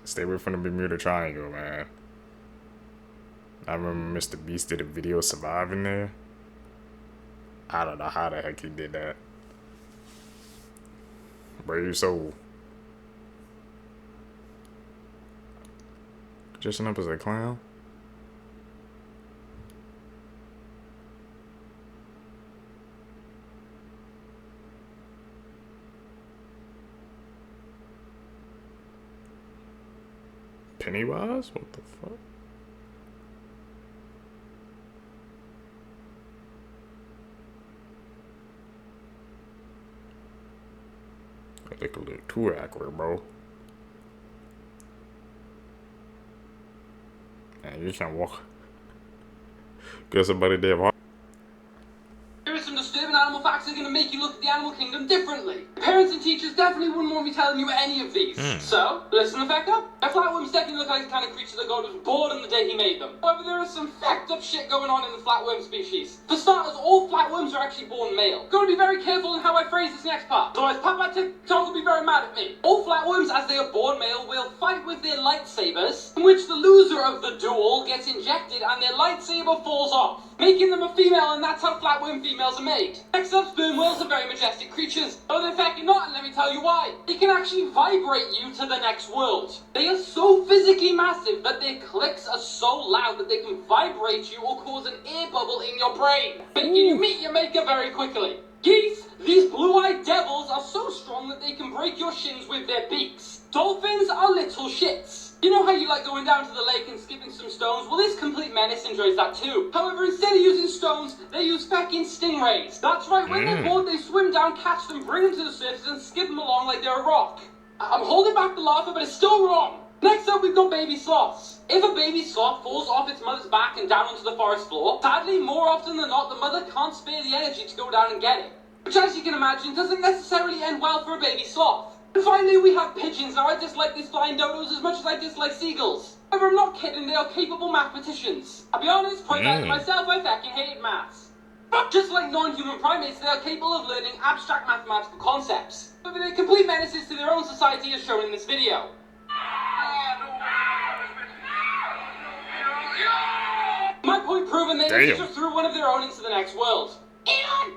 Stay away from the Bermuda Triangle, man. I remember Mr. Beast did a video surviving there. I don't know how the heck he did that. Brave soul. Dressing up as a clown. Pennywise? What the fuck? I look a little too accurate, bro. Man, you can't walk. Get somebody there. Here's some disturbing animal facts are going to make you look at the animal kingdom differently. Parents and teachers definitely wouldn't want me telling you any of these. So, listen the feck up. A flatworms definitely look like the kind of creature that God was bored on the day he made them. However, there is some fecked up shit going on in the flatworm species. For starters, all flatworms are actually born male. Gotta be very careful in how I phrase this next part, otherwise Papa TikTok will be very mad at me. All flatworms, as they are born male, will fight with their lightsabers, in which the loser of the duel gets injected and their lightsaber falls off, making them a female, and that's how flatworm females are made. Next up, sperm whales are very majestic creatures. Oh, they're fucking not, and let me tell you why. They can actually vibrate you to the next world. They are so physically massive that their clicks are so loud that they can vibrate you or cause an air bubble in your brain, making you meet your maker very quickly. Geese, these blue-eyed devils are so strong that they can break your shins with their beaks. Dolphins are little shits. You know how you like going down to the lake and skipping some stones? Well, this complete menace enjoys that too. However, instead of using stones, they use fucking stingrays. That's right, when they're bored, they swim down, catch them, bring them to the surface, and skip them along like they're a rock. I'm holding back the laughter, but it's still wrong. Next up, we've got baby sloths. If a baby sloth falls off its mother's back and down onto the forest floor, sadly, more often than not, the mother can't spare the energy to go down and get it. Which, as you can imagine, doesn't necessarily end well for a baby sloth. And finally, we have pigeons. Now, I dislike these flying dodos as much as I dislike seagulls. However, I'm not kidding, they are capable mathematicians. I'll be honest, point out to myself, I fucking hate maths. But just like non-human primates, they are capable of learning abstract mathematical concepts. However, they're complete menaces to their own society as shown in this video. My point proven, they just threw one of their own into the next world. Elon!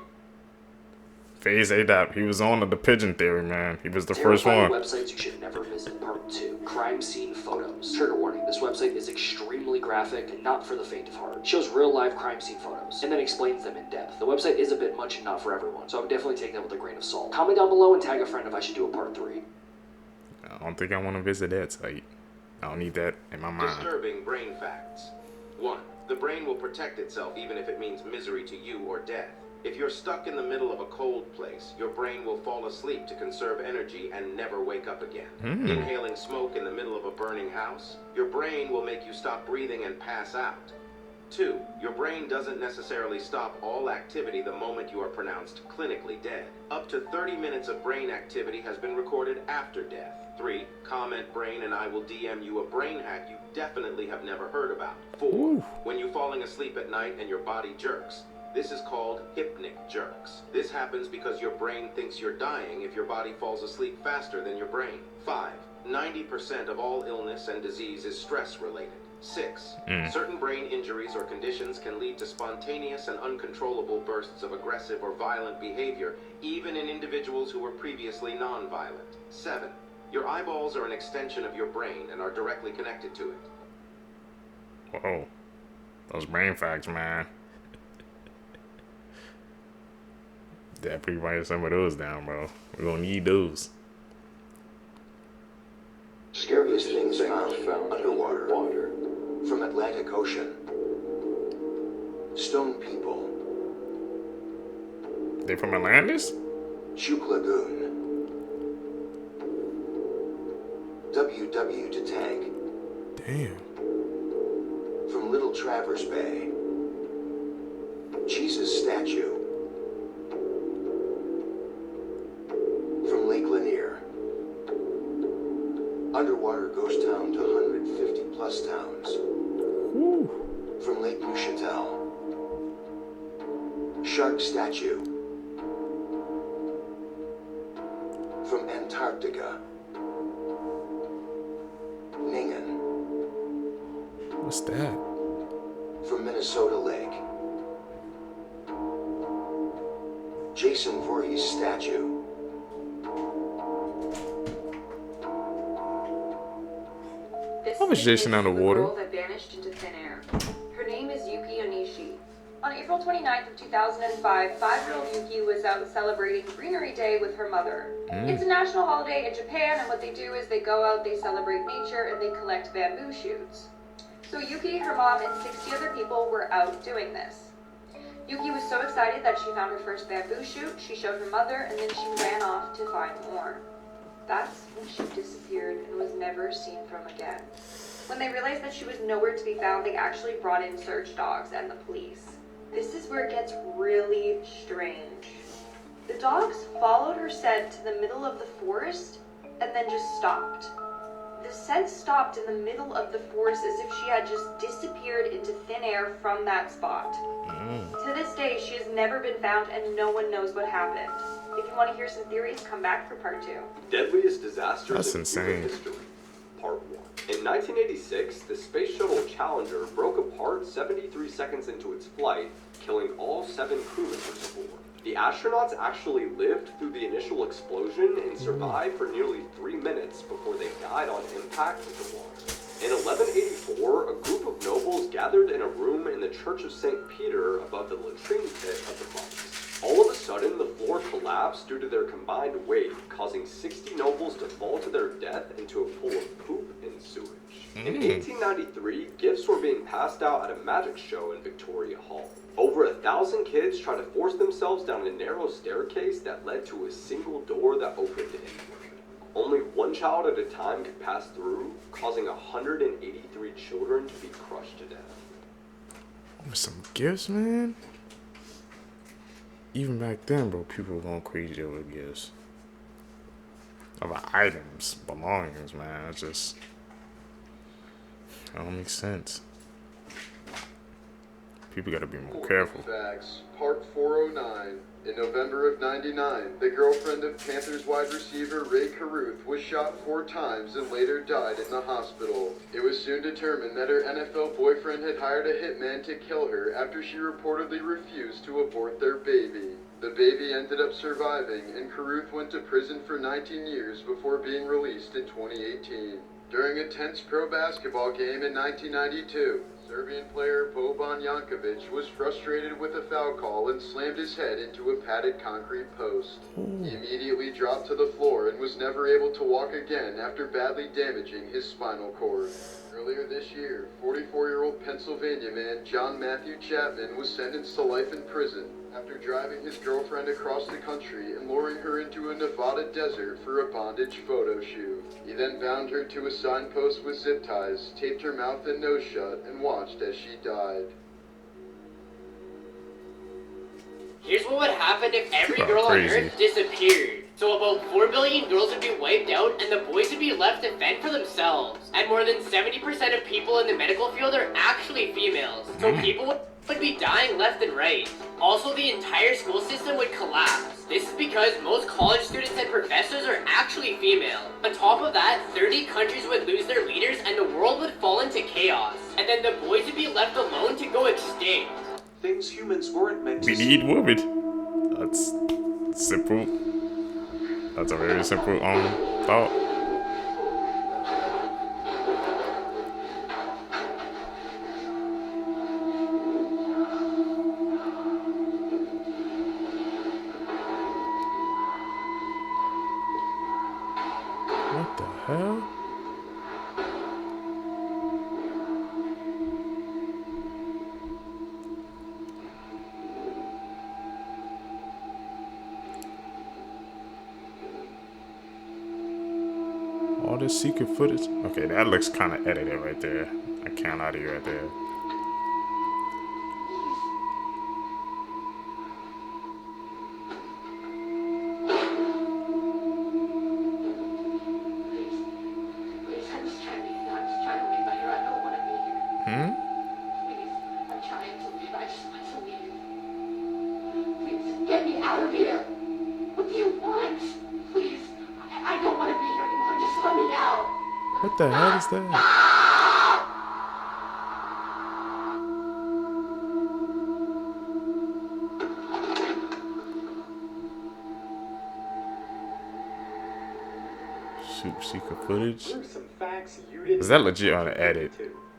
Phase A-Dot, he was on the pigeon theory, man. He was the first one. Websites you should never visit. Part 2. Crime scene photos. Trigger warning, this website is extremely graphic and not for the faint of heart. It shows real live crime scene photos and then explains them in depth. The website is a bit much and not for everyone, so I would definitely take that with a grain of salt. Comment down below and tag a friend if I should do a part 3. I don't think I want to visit that site. I don't need that in my mind. Disturbing brain facts. 1. The brain will protect itself even if it means misery to you or death. If you're stuck in the middle of a cold place, your brain will fall asleep to conserve energy and never wake up again. Inhaling smoke in the middle of a burning house, your brain will make you stop breathing and pass out. 2. Your brain doesn't necessarily stop all activity the moment you are pronounced clinically dead. Up to 30 minutes of brain activity has been recorded after death. 3. Comment brain and I will DM you a brain hack you definitely have never heard about. 4. When you're falling asleep at night and your body jerks. This is called hypnic jerks. This happens because your brain thinks you're dying if your body falls asleep faster than your brain. 5. 90% of all illness and disease is stress related. 6. Certain brain injuries or conditions can lead to spontaneous and uncontrollable bursts of aggressive or violent behavior, even in individuals who were previously non-violent. 7. Your eyeballs are an extension of your brain and are directly connected to it. Whoa. Those brain facts, man. Definitely write some of those down, bro. We're gonna need those. Scariest things found underwater. From Atlantic Ocean. Stone people. They from Atlantis? Chuk Lagoon. WW to tank. Damn. From Little Traverse Bay. Jesus statue. From Lake Lanier. Underwater ghost town to 150 plus towns. From Lake Neuchatel. Shark statue. From Antarctica. Ningen. What's that? From Minnesota Lake. Jason Voorhees statue. How was Jason underwater? Girl that vanished into thin air. Her name is Yuki Onishi. On April 29th of 2005, 5-year-old Yuki was out celebrating Greenery Day with her mother. It's a national holiday in Japan, and what they do is they go out, they celebrate nature, and they collect bamboo shoots. So Yuki, her mom, and 60 other people were out doing this. Yuki was so excited that she found her first bamboo shoot, she showed her mother, and then she ran off to find more. That's when she disappeared and was never seen from again. When they realized that she was nowhere to be found, they actually brought in search dogs and the police. This is where it gets really strange. The dogs followed her scent to the middle of the forest and then just stopped. The scent stopped in the middle of the forest as if she had just disappeared into thin air from that spot. To this day, she has never been found and no one knows what happened. If you want to hear some theories, come back for part 2. Deadliest disasters That's in insane. human history. Part 1. In 1986, the Space Shuttle Challenger broke apart 73 seconds into its flight, killing all 7 crew members aboard. The astronauts actually lived through the initial explosion and survived for nearly 3 minutes before they died on impact with the water. In 1184, a group of nobles gathered in a room in the Church of St. Peter above the latrine pit of the monks. All of a sudden, the floor collapsed due to their combined weight, causing 60 nobles to fall to their death into a pool of poop and sewage. In 1893, gifts were being passed out at a magic show in Victoria Hall. Over 1,000 kids tried to force themselves down a narrow staircase that led to a single door that opened inward. Only one child at a time could pass through, causing 183 children to be crushed to death. With some gifts, man. Even back then, bro, people were going crazy over gifts. About items, belongings, man. It just don't make sense. People gotta be more careful. Facts, part 409. In November of '99, the girlfriend of Panthers wide receiver Ray Caruth was shot 4 times and later died in the hospital. It was soon determined that her NFL boyfriend had hired a hitman to kill her after she reportedly refused to abort their baby. The baby ended up surviving, and Caruth went to prison for 19 years before being released in 2018. During a tense pro basketball game in 1992, Serbian player Boban Jankovic was frustrated with a foul call and slammed his head into a padded concrete post. He immediately dropped to the floor and was never able to walk again after badly damaging his spinal cord. Earlier this year, 44-year-old Pennsylvania man John Matthew Chapman was sentenced to life in prison after driving his girlfriend across the country and luring her into a Nevada desert for a bondage photo shoot. He then bound her to a signpost with zip ties, taped her mouth and nose shut, and watched as she died. Here's what would happen if every girl on Earth disappeared. So about 4 billion girls would be wiped out and the boys would be left to fend for themselves. And more than 70% of people in the medical field are actually females. So people would be dying left and right. Also, the entire school system would collapse. This is because most college students and professors are actually female. On top of that, 30 countries would lose their leaders and the world would fall into chaos. And then the boys would be left alone to go extinct. Things humans weren't meant to We need women. That's simple. That's a very simple thought. What the hell? All this secret footage. Okay, that looks kind of edited right there. I can't lie to you right there. Get me out of here! What do you want? Please, I don't want to be here anymore. Just let me out. What the hell is that? Super secret footage. Here's some facts you didn't Is that legit on the edit?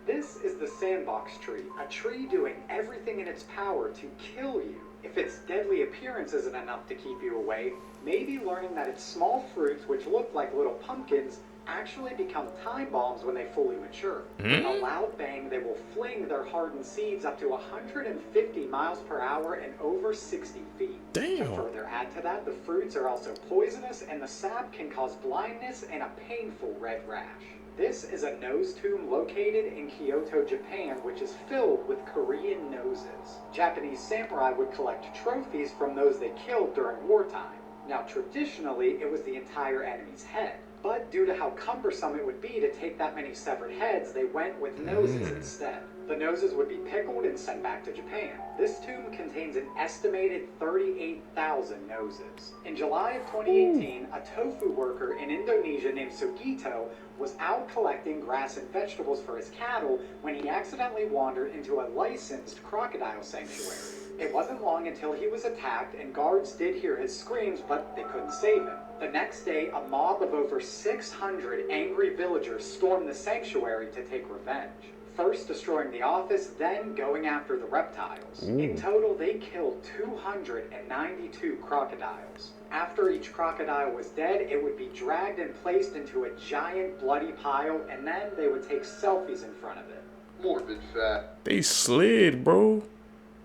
This is the sandbox tree, a tree doing everything in its power to kill you. If its deadly appearance isn't enough to keep you away, maybe learning that its small fruits, which look like little pumpkins, actually become time bombs when they fully mature. With a loud bang, they will fling their hardened seeds up to 150 miles per hour and over 60 feet. Damn. To further add to that, the fruits are also poisonous and the sap can cause blindness and a painful red rash. This is a nose tomb located in Kyoto, Japan, which is filled with Korean noses. Japanese samurai would collect trophies from those they killed during wartime. Now, traditionally, it was the entire enemy's head. But due to how cumbersome it would be to take that many severed heads, they went with noses instead. The noses would be pickled and sent back to Japan. This tomb contains an estimated 38,000 noses. In July of 2018, a tofu worker in Indonesia named Sugito was out collecting grass and vegetables for his cattle when he accidentally wandered into a licensed crocodile sanctuary. It wasn't long until he was attacked, and guards did hear his screams, but they couldn't save him. The next day, a mob of over 600 angry villagers stormed the sanctuary to take revenge. First destroying the office, then going after the reptiles. In total, they killed 292 crocodiles. After each crocodile was dead, it would be dragged and placed into a giant bloody pile, and then they would take selfies in front of it. Morbid fact. They slid, bro.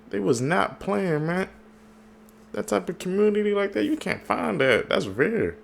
They was not playing, man. That type of community like that, you can't find that. That's rare.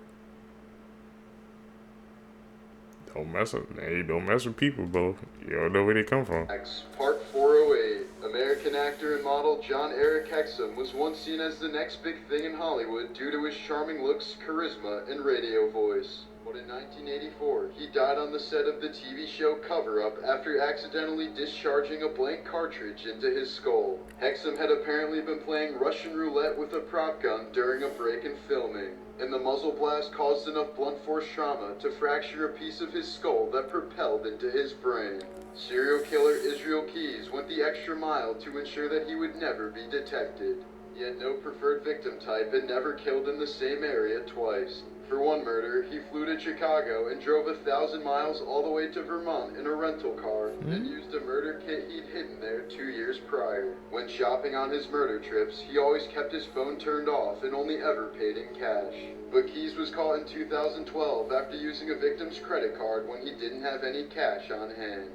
Don't mess with people, bro. You don't know where they come from. Part 408. American actor and model John Eric Hexum was once seen as the next big thing in Hollywood due to his charming looks, charisma, and radio voice. But in 1984, he died on the set of the TV show Cover Up after accidentally discharging a blank cartridge into his skull. Hexum had apparently been playing Russian roulette with a prop gun during a break in filming, and the muzzle blast caused enough blunt force trauma to fracture a piece of his skull that propelled into his brain. Serial killer Israel Keyes went the extra mile to ensure that he would never be detected. He had no preferred victim type and never killed in the same area twice. For one murder, he flew to Chicago and drove 1,000 miles all the way to Vermont in a rental car, and used a murder kit he'd hidden there 2 years prior. When shopping on his murder trips, he always kept his phone turned off and only ever paid in cash. But Keyes was caught in 2012 after using a victim's credit card when he didn't have any cash on hand.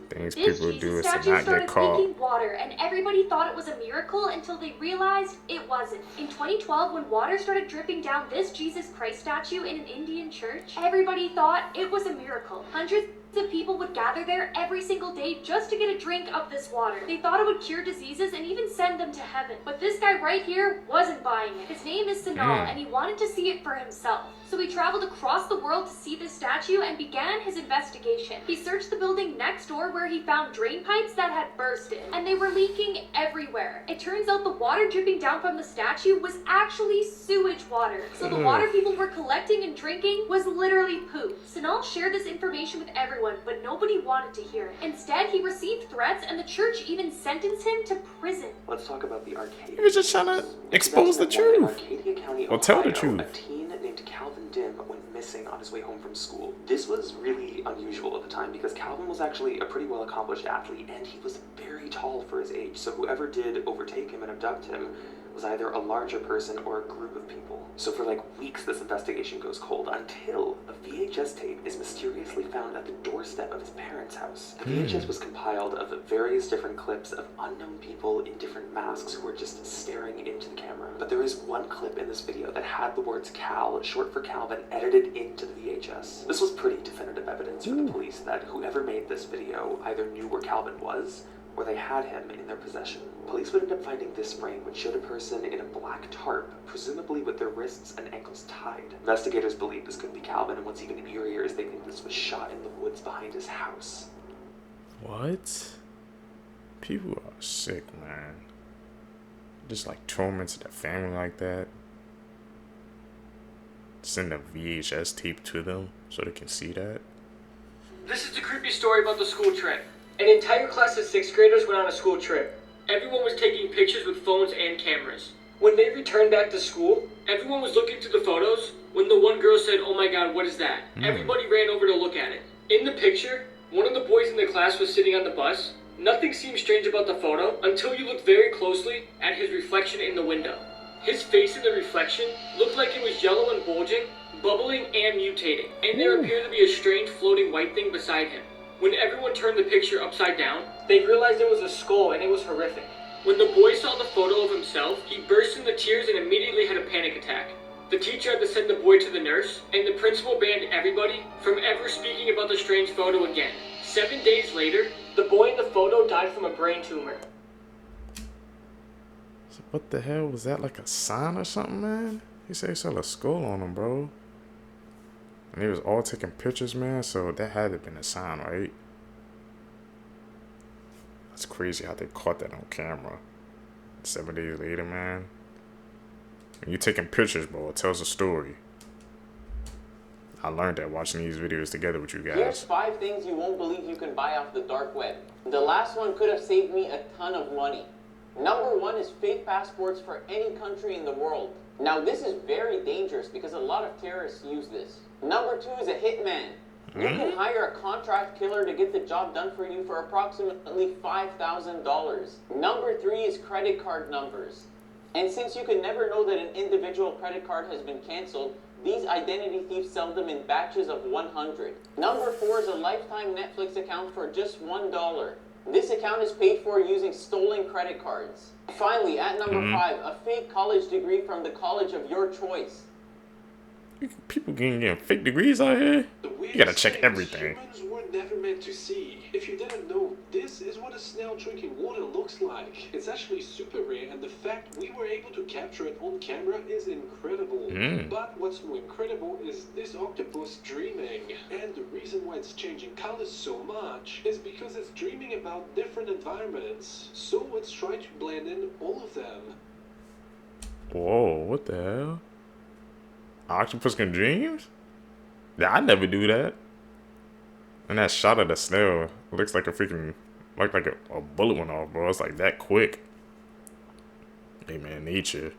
Things This people do Jesus is to statue not started get caught. leaking water, and everybody thought it was a miracle until they realized it wasn't. In 2012, when water started dripping down this Jesus Christ statue in an Indian church, everybody thought it was a miracle. Hundreds of people would gather there every single day just to get a drink of this water. They thought it would cure diseases and even send them to heaven. But this guy right here wasn't buying it. His name is Sanal, and he wanted to see it for himself. So he traveled across the world to see this statue and began his investigation. He searched the building next door where he found drain pipes that had bursted, and they were leaking everywhere. It turns out the water dripping down from the statue was actually sewage water. So the water people were collecting and drinking was literally poop. Sanal shared this information with everyone, but nobody wanted to hear it. Instead, he received threats, and the church even sentenced him to prison. Let's talk about the Arcadia. He was just trying to expose the truth. Arcadia County, Or tell the Ohio, truth. A teen named Calvin Dim went missing on his way home from school. This was really unusual at the time because Calvin was actually a pretty well-accomplished athlete, and he was very tall for his age, so whoever did overtake him and abduct him was either a larger person or a group of people. So for like weeks this investigation goes cold until a VHS tape is mysteriously found at the doorstep of his parents' house. The VHS was compiled of various different clips of unknown people in different masks who were just staring into the camera. But there is one clip in this video that had the words Cal, short for Calvin, edited into the VHS. This was pretty definitive evidence for the police that whoever made this video either knew where Calvin was or they had him in their possession. Police would end up finding this frame, which showed a person in a black tarp, presumably with their wrists and ankles tied. Investigators believe this could be Calvin, and what's even eerier is they think this was shot in the woods behind his house. What? People are sick, man. Just like torments their family like that. Send a VHS tape to them so they can see that. This is the creepy story about the school trip. An entire class of 6th graders went on a school trip. Everyone was taking pictures with phones and cameras. When they returned back to school, everyone was looking through the photos when the one girl said, "Oh my god, what is that?" Everybody ran over to look at it. In the picture, one of the boys in the class was sitting on the bus. Nothing seemed strange about the photo until you looked very closely at his reflection in the window. His face in the reflection looked like it was yellow and bulging, bubbling and mutating, and there appeared to be a strange floating white thing beside him. When everyone turned the picture upside down, they realized it was a skull, and it was horrific. When the boy saw the photo of himself, he burst into tears and immediately had a panic attack. The teacher had to send the boy to the nurse, and the principal banned everybody from ever speaking about the strange photo again. 7 days later, the boy in the photo died from a brain tumor. So what the hell was that? Like a sign or something, man? He said he saw a skull on him, bro. And they was all taking pictures, man. So that had to have been a sign, right? That's crazy how they caught that on camera. 7 days later, man. When you taking pictures, bro, it tells a story. I learned that watching these videos together with you guys. Here's 5 things you won't believe you can buy off the dark web. The last one could have saved me a ton of money. Number 1 is fake passports for any country in the world. Now this is very dangerous because a lot of terrorists use this. Number 2 is a hitman. You can hire a contract killer to get the job done for you for approximately $5,000. Number 3 is credit card numbers. And since you can never know that an individual credit card has been canceled, these identity thieves sell them in batches of 100. Number 4 is a lifetime Netflix account for just $1. This account is paid for using stolen credit cards. Finally, at number 5, a fake college degree from the college of your choice. People getting fake degrees out here? You gotta check everything. Humans were never meant to see. If you didn't know, this is what a snail drinking water looks like. It's actually super rare, and the fact we were able to capture it on camera is incredible. But what's more incredible is this octopus dreaming. And the reason why it's changing colors so much is because it's dreaming about different environments. So it's trying to blend in all of them. Whoa, what the hell? Octopus can dreams? Yeah, I never do that. And that shot of the snail looks like a freaking, like a bullet went off, bro. It's like that quick. Hey man, nature.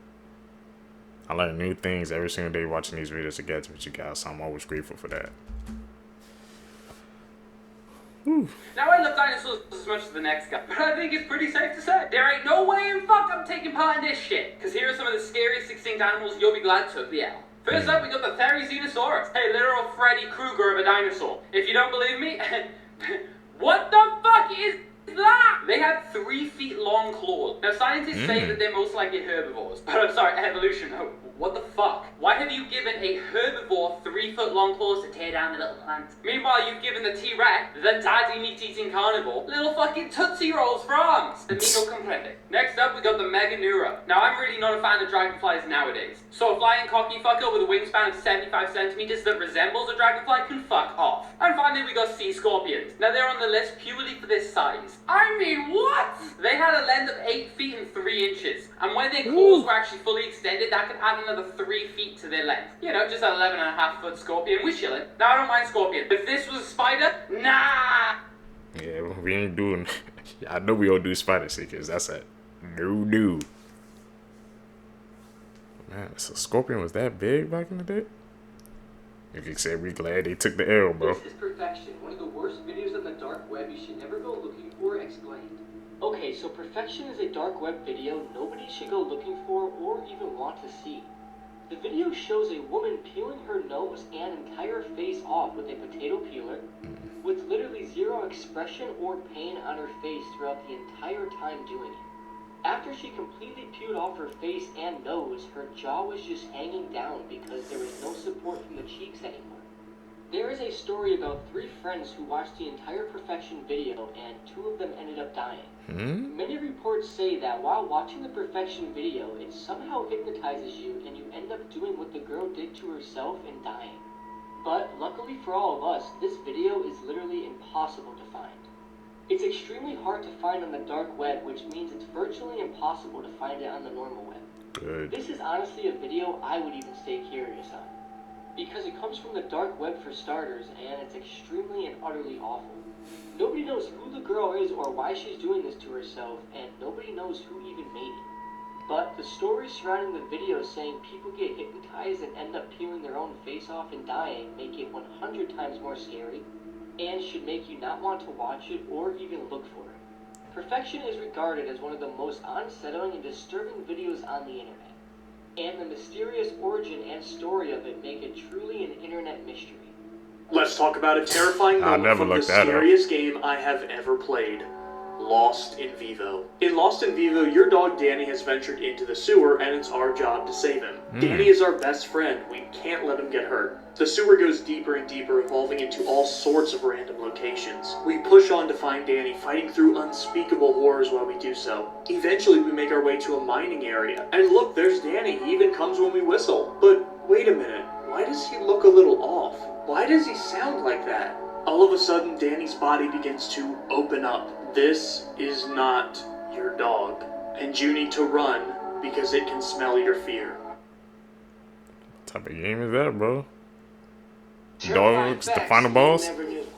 I learn new things every single day watching these videos together with you guys, so I'm always grateful for that. Whew. Now I love dinosaurs as much as the next guy, but I think it's pretty safe to say there ain't no way in fuck I'm taking part in this shit. Cause here are some of the scariest extinct animals you'll be glad took the L. First up, we got the Therizinosaurus, a literal Freddy Krueger of a dinosaur. If you don't believe me, what the fuck is that? They have 3 feet long claws. Now scientists say that they're most likely herbivores, but I'm sorry, evolution, what the fuck? Why have you given a herbivore 3 foot long claws to tear down the little plants? Meanwhile, you've given the T-Rex, the daddy meat-eating carnivore, little fucking Tootsie Rolls for arms. The me no comprende. Next up, we got the Meganeura. Now, I'm really not a fan of dragonflies nowadays, so a flying cocky fucker with a wingspan of 75 centimeters that resembles a dragonfly can fuck off. And finally, we got sea scorpions. Now, they're on the list purely for their size. I mean, what? They had a length of 8 feet and 3 inches, and when their claws were actually fully extended, that could add another 3 feet to their length. You know, just an 11.5 foot scorpion. We're chilling. Now, I don't mind scorpion. If this was a spider, nah! Yeah, we ain't doing... I know we don't do spider seekers. That's a no. Man, so scorpion was that big back in the day? You can say we glad they took the L, bro. This is Perfection, one of the worst videos on the dark web you should never go looking for, explained. Okay, so Perfection is a dark web video nobody should go looking for or even want to see. The video shows a woman peeling her nose and entire face off with a potato peeler, with literally zero expression or pain on her face throughout the entire time doing it. After she completely peeled off her face and nose, her jaw was just hanging down because there was no support from the cheeks anymore. There is a story about 3 friends who watched the entire Perfection video and 2 of them ended up dying. Many reports say that while watching the Perfection video, it somehow hypnotizes you and you end up doing what the girl did to herself and dying. But luckily for all of us, this video is literally impossible to find. It's extremely hard to find on the dark web, which means it's virtually impossible to find it on the normal web. Good. This is honestly a video I would even stay curious on, because it comes from the dark web for starters, and it's extremely and utterly awful. Nobody knows who the girl is or why she's doing this to herself, and nobody knows who even made it. But the stories surrounding the video saying people get hypnotized and end up peeling their own face off and dying make it 100 times more scary, and should make you not want to watch it or even look for it. Perfection is regarded as one of the most unsettling and disturbing videos on the internet, and the mysterious origin and story of it make it truly an internet mystery. Let's talk about a terrifying moment from the scariest game I have ever played. Lost in Vivo. In Lost in Vivo, your dog Danny has ventured into the sewer, and it's our job to save him. Danny is our best friend. We can't let him get hurt. The sewer goes deeper and deeper, evolving into all sorts of random locations. We push on to find Danny, fighting through unspeakable horrors while we do so. Eventually, we make our way to a mining area. And look, there's Danny. He even comes when we whistle. But wait a minute. Why does he look a little off? Why does he sound like that? All of a sudden, Danny's body begins to open up. This is not your dog. And you need to run because it can smell your fear. What type of game is that, bro? Dogs, the final boss?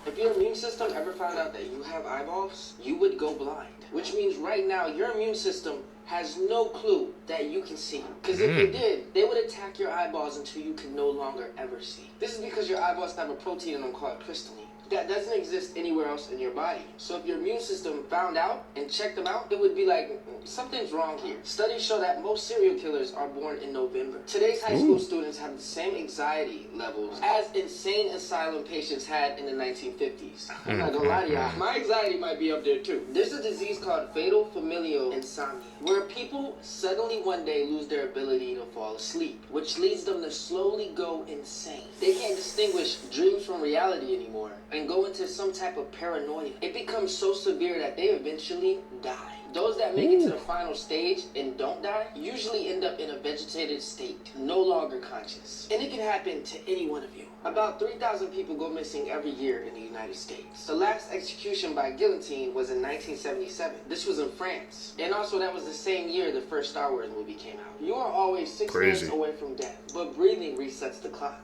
If your immune system ever found out that you have eyeballs, you would go blind. Which means right now, your immune system has no clue that you can see. Because if they did, they would attack your eyeballs until you can no longer ever see. This is because your eyeballs have a protein in them called crystalline that doesn't exist anywhere else in your body. So if your immune system found out and checked them out, it would be like, something's wrong here. Studies show that most serial killers are born in November. Today's high school students have the same anxiety levels as insane asylum patients had in the 1950s. I'm not gonna lie to y'all, my anxiety might be up there too. There's a disease called fatal familial insomnia, where people suddenly one day lose their ability to fall asleep, which leads them to slowly go insane. They can't distinguish dreams from reality anymore and go into some type of paranoia. It becomes so severe that they eventually die. Those that make it to the final stage and don't die usually end up in a vegetated state, no longer conscious. And it can happen to any one of you. About 3,000 people go missing every year in the United States. The last execution by guillotine was in 1977. This was in France. And also that was the same year the first Star Wars movie came out. You are always 6 minutes away from death, but breathing resets the clock.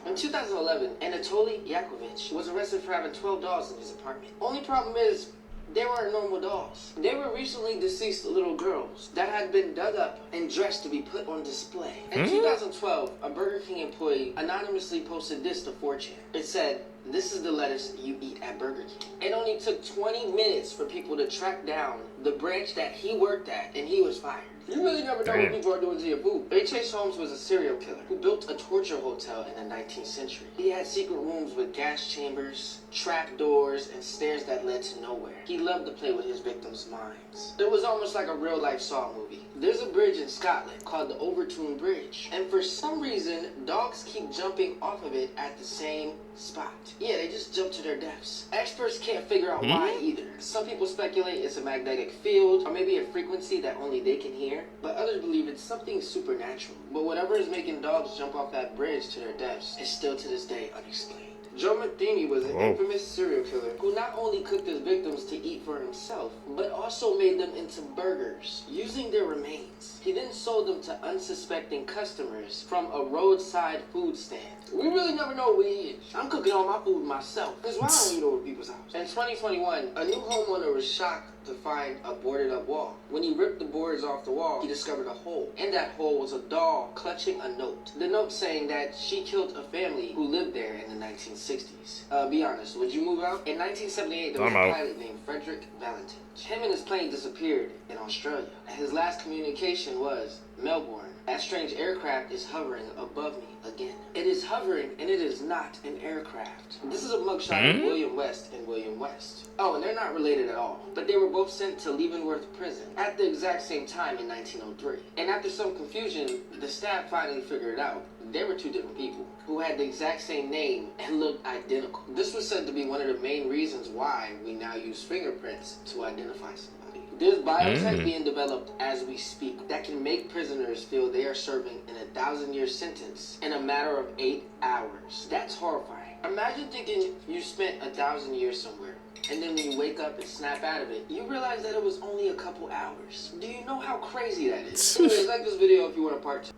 In 2011, Anatoly Yakovlevich was arrested for having 12 dolls in his apartment. Only problem is, they weren't normal dolls. They were recently deceased little girls that had been dug up and dressed to be put on display. In 2012, a Burger King employee anonymously posted this to 4chan. It said, "This is the lettuce you eat at Burger King." It only took 20 minutes for people to track down the branch that he worked at, and he was fired. You really never know what people are doing to your food. H.H. Holmes was a serial killer who built a torture hotel in the 19th century. He had secret rooms with gas chambers, trap doors, and stairs that led to nowhere. He loved to play with his victims' minds. It was almost like a real-life Saw movie. There's a bridge in Scotland called the Overtoun Bridge, and for some reason, dogs keep jumping off of it at the same spot. Yeah, they just jump to their deaths. Experts can't figure out why either. Some people speculate it's a magnetic field, or maybe a frequency that only they can hear, but others believe it's something supernatural. But whatever is making dogs jump off that bridge to their deaths is still to this day unexplained. Joe Matheny was an infamous serial killer who not only cooked his victims to eat for himself, but also made them into burgers, using their remains. He then sold them to unsuspecting customers from a roadside food stand. We really never know what he is. I'm cooking all my food myself, because why don't we eat over people's house? In 2021, a new homeowner was shocked to find a boarded up wall. When he ripped the boards off the wall, he discovered a hole. In that hole was a doll clutching a note. The note saying that she killed a family who lived there in the 1960s. Be honest, would you move out? In 1978, there was a pilot named Frederick Valentin. Him and his plane disappeared in Australia. His last communication was, "Melbourne, that strange aircraft is hovering above me again." It is hovering, and it is not an aircraft. This is a mugshot of William West and William West. Oh, and they're not related at all. But they were both sent to Leavenworth Prison at the exact same time in 1903. And after some confusion, the staff finally figured it out. They were two different people who had the exact same name and looked identical. This was said to be one of the main reasons why we now use fingerprints to identify somebody. There's biotech being developed as we speak that can make prisoners feel they are serving an 1,000-year sentence in a matter of 8 hours. That's horrifying. Imagine thinking you spent 1,000 years somewhere, and then when you wake up and snap out of it, you realize that it was only a couple hours. Do you know how crazy that is? Anyways, like this video if you want a part 2.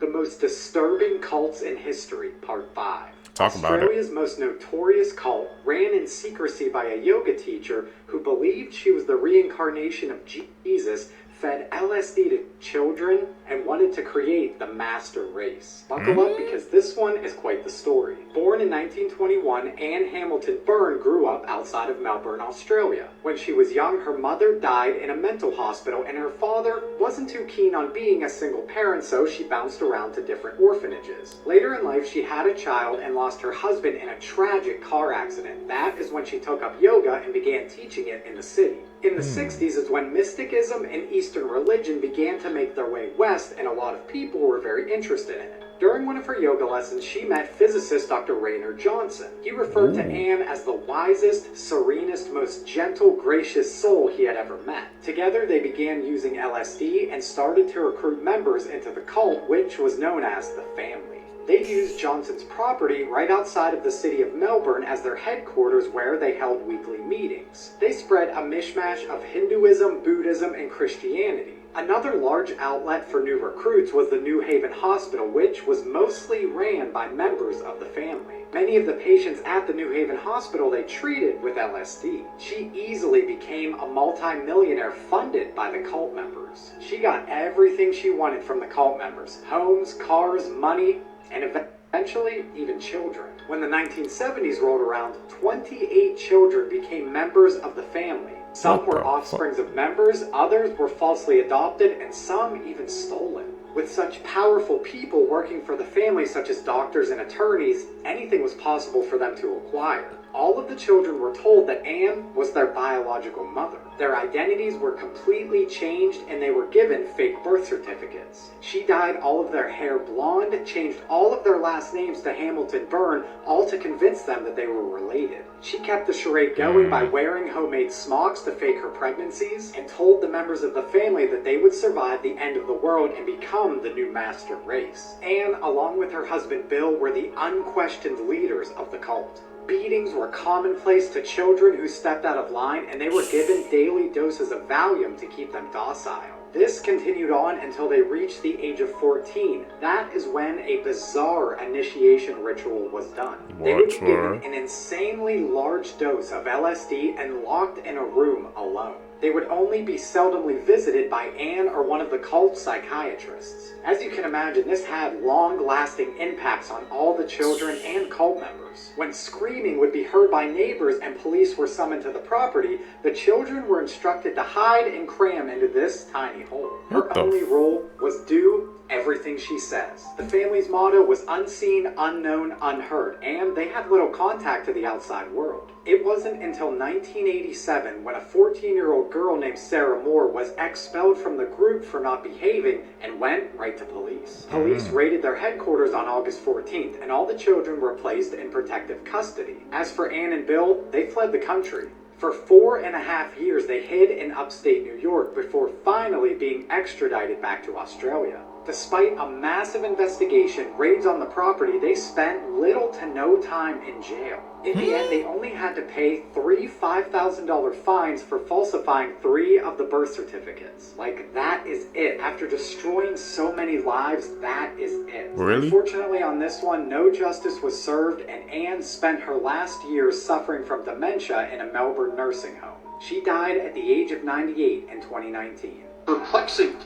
The most disturbing cults in history, part 5. Talk about it. Australia's most notorious cult ran in secrecy by a yoga teacher who believed she was the reincarnation of Jesus, fed LSD to children, and wanted to create the master race. Buckle up because this one is quite the story. Born in 1921, Anne Hamilton Byrne grew up outside of Melbourne, Australia. When she was young, her mother died in a mental hospital, and her father wasn't too keen on being a single parent, so she bounced around to different orphanages. Later in life, she had a child and lost her husband in a tragic car accident. That is when she took up yoga and began teaching it in the city. In the 60s is when mysticism and Eastern religion began to make their way west, and a lot of people were very interested in it. During one of her yoga lessons, she met physicist Dr. Raynor Johnson. He referred to Anne as the wisest, serenest, most gentle, gracious soul he had ever met. Together, they began using LSD and started to recruit members into the cult, which was known as the Family. They used Johnson's property right outside of the city of Melbourne as their headquarters where they held weekly meetings. They spread a mishmash of Hinduism, Buddhism, and Christianity. Another large outlet for new recruits was the New Haven Hospital, which was mostly ran by members of the family. Many of the patients at the New Haven Hospital they treated with LSD. She easily became a multi-millionaire funded by the cult members. She got everything she wanted from the cult members: homes, cars, money, and eventually even children. When the 1970s rolled around, 28 children became members of the family. Some were offsprings of members, others were falsely adopted, and some even stolen. With such powerful people working for the family, such as doctors and attorneys, anything was possible for them to acquire. All of the children were told that Anne was their biological mother. Their identities were completely changed and they were given fake birth certificates. She dyed all of their hair blonde, changed all of their last names to Hamilton Byrne, all to convince them that they were related. She kept the charade going by wearing homemade smocks to fake her pregnancies and told the members of the family that they would survive the end of the world and become the new master race. Anne, along with her husband Bill, were the unquestioned leaders of the cult. Beatings were commonplace to children who stepped out of line, and they were given daily doses of Valium to keep them docile. This continued on until they reached the age of 14. That is when a bizarre initiation ritual was done. They would be given an insanely large dose of LSD and locked in a room alone. They would only be seldomly visited by Anne or one of the cult psychiatrists. As you can imagine, this had long-lasting impacts on all the children and cult members. When screaming would be heard by neighbors and police were summoned to the property, the children were instructed to hide and cram into this tiny hole. Her only role was do everything she says. The family's motto was unseen, unknown, unheard, and they had little contact to the outside world. It wasn't until 1987 when a 14-year-old girl named Sarah Moore was expelled from the group for not behaving and went right to police. Police raided their headquarters on August 14th, and all the children were placed in protective custody. As for Anne and Bill, they fled the country. For 4.5 years, they hid in upstate New York before finally being extradited back to Australia. Despite a massive investigation, raids on the property, they spent little to no time in jail. In the end, they only had to pay 3 $5,000 fines for falsifying 3 of the birth certificates. Like, that is it. After destroying so many lives, that is it. Really? Unfortunately, on this one, no justice was served, and Anne spent her last years suffering from dementia in a Melbourne nursing home. She died at the age of 98 in 2019. Perplexing.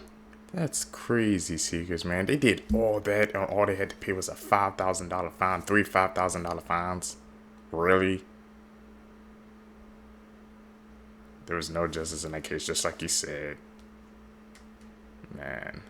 That's crazy, Seekers, man. They did all that, and all they had to pay was a $5,000 fine. 3 $5,000 fines. Really? There was no justice in that case, just like you said. Man.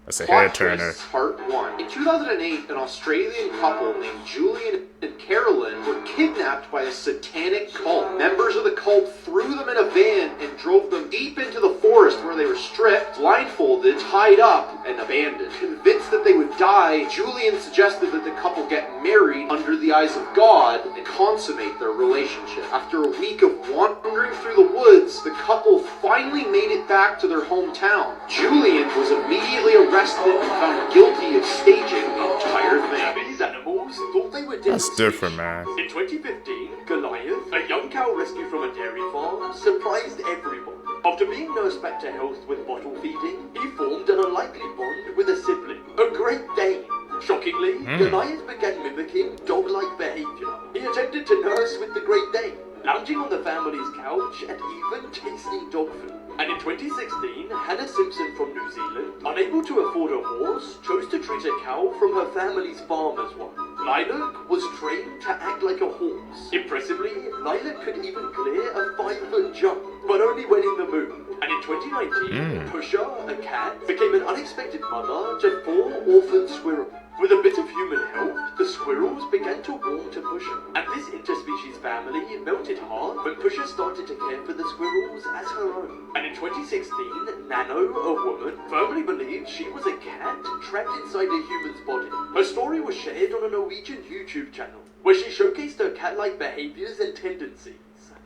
That's a hair turner. Part 1. In 2008, an Australian couple named Julian and Carolyn were kidnapped by a satanic cult. Members of the cult threw them in a van and drove them deep into the forest where they were stripped, blindfolded, tied up, and abandoned. Convinced that they would die, Julian suggested that the couple get married under the eyes of God and consummate their relationship. After a week of wandering through the woods, the couple finally made it back to their hometown. Julian was immediately arrested and found guilty of staging the entire thing. These animals thought they were dead. That's different, man. In 2015, Goliath, a young cow rescued from a dairy farm, surprised everyone. After being nursed back to health with bottle feeding, he formed an unlikely bond with a sibling, a Great Dane. Shockingly, Goliath began mimicking dog-like behavior. He attempted to nurse with the Great Dane, lounging on the family's couch, and even tasting dog food. And in 2016, Hannah Simpson from New Zealand, unable to afford a horse, chose to treat a cow from her family's farm as one. Lilac was trained to act like a horse. Impressively, Lilac could even clear a 5-foot jump, but only when in the mood. And in 2019, Pusha, a cat, became an unexpected mother to 4 orphan squirrels. With a bit of human help, the squirrels began to warm to Pusha, and this interspecies family melted hard when Pusha started to care for the squirrels as her own. And in 2016, Nano, a woman, firmly believed she was a cat trapped inside a human's body. Her story was shared on a Norwegian YouTube channel, where she showcased her cat-like behaviors and tendencies.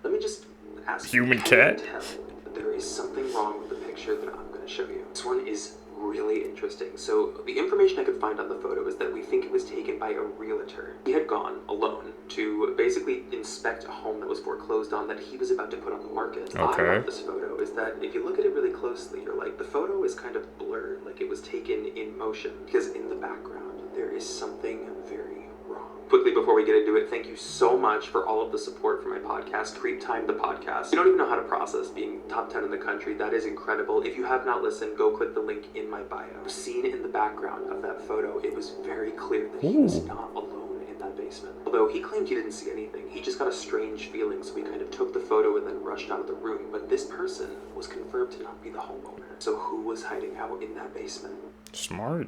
Let me just ask Human you, cat? can you tell there is something wrong with the picture that I'm going to show you. This one is really interesting. So the information I could find on the photo is that we think it was taken by a realtor. He had gone alone to basically inspect a home that was foreclosed on that he was about to put on the market. Okay. About this photo is that if you look at it really closely, you're like, the photo is kind of blurred, like it was taken in motion, because in the background there is something very wrong. Quickly before we get into it, thank you so much for all of the support for my podcast, Creep Time the Podcast. You don't even know how to process being top 10 in the country. That is incredible. If you have not listened, go click the link in my bio. Seen in the background of that photo, it was very clear that he was not alone in that basement. Although he claimed he didn't see anything, he just got a strange feeling, so he kind of took the photo and then rushed out of the room. But this person was confirmed to not be the homeowner. So who was hiding out in that basement? Smart.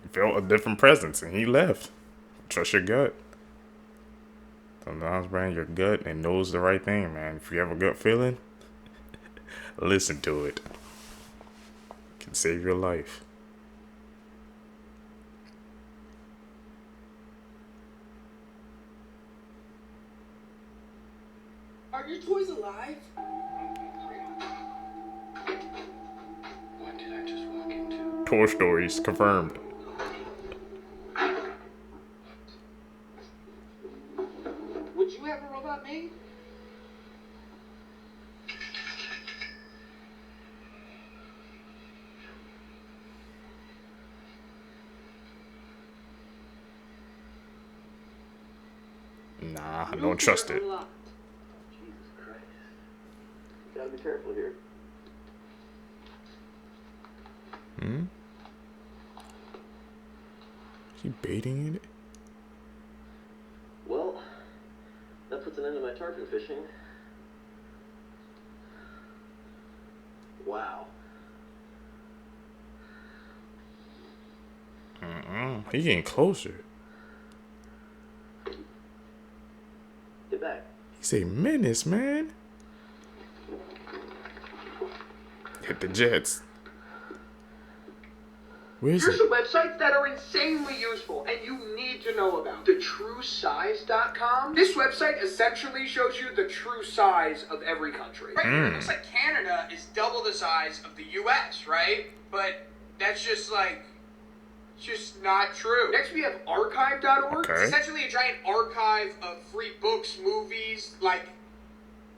He felt a different presence and he left. Trust your gut. Sometimes, man, your gut and knows the right thing, man. If you have a gut feeling, listen to it. It can save your life. Are your toys alive? What did I just walk into? Toy Stories confirmed. Would you have a robot made? Nah, I don't trust it. Jesus Christ. You gotta be careful here. Hmm? Is he baiting it? Well, that puts an end to my tarpon fishing. Wow. He getting closer. Get back. He's a menace, man. Hit the jets. Where is Here's it? some websites that are insanely useful and you need to know about. TheTrueSize.com. This website essentially shows you the true size of every country. Right here, it looks like Canada is double the size of the US, right? But that's just like, just not true. Next we have archive.org. Okay. It's essentially a giant archive of free books, movies, like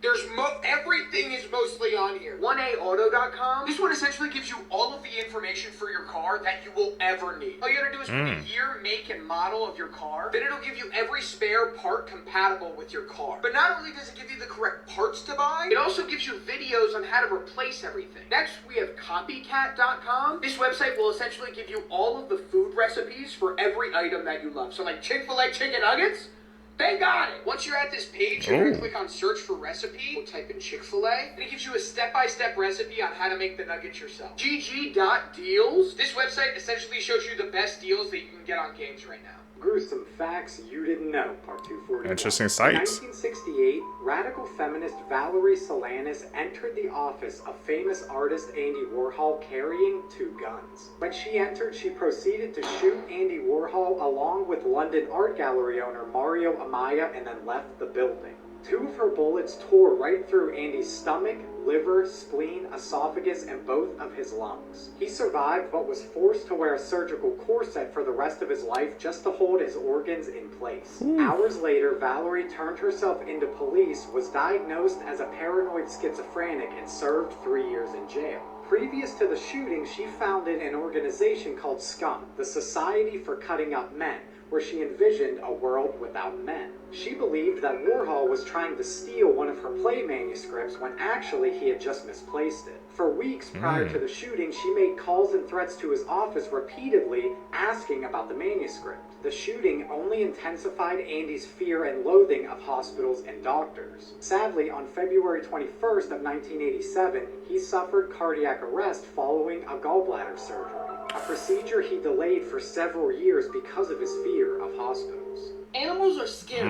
there's everything is mostly on here. 1AAuto.com. This one essentially gives you all of the information for your car that you will ever need. All you gotta do is put the year, make, and model of your car. Then it'll give you every spare part compatible with your car. But not only does it give you the correct parts to buy, it also gives you videos on how to replace everything. Next, we have Copycat.com. This website will essentially give you all of the food recipes for every item that you love. So like Chick-fil-A chicken nuggets, they got it. Once you're at this page, you're going to click on search for recipe. We'll type in Chick-fil-A, and it gives you a step-by-step recipe on how to make the nuggets yourself. GG.deals. This website essentially shows you the best deals that you can get on games right now. Gruesome facts you didn't know, part 241. Interesting sights. In 1968, radical feminist Valerie Solanas entered the office of famous artist Andy Warhol carrying 2 guns. When she entered, she proceeded to shoot Andy Warhol along with London art gallery owner Mario Amaya and then left the building. 2 of her bullets tore right through Andy's stomach, liver, spleen, esophagus, and both of his lungs. He survived but was forced to wear a surgical corset for the rest of his life just to hold his organs in place. Hours later, Valerie turned herself into police, was diagnosed as a paranoid schizophrenic, and served 3 years in jail. Previous to the shooting, she founded an organization called SCUM, the Society for Cutting Up Men, where she envisioned a world without men. She believed that Warhol was trying to steal one of her play manuscripts when actually he had just misplaced it. For weeks prior to the shooting, she made calls and threats to his office repeatedly asking about the manuscript. The shooting only intensified Andy's fear and loathing of hospitals and doctors. Sadly, on February 21st of 1987, he suffered cardiac arrest following a gallbladder surgery, a procedure he delayed for several years because of his fear of hospitals. Animals are scary.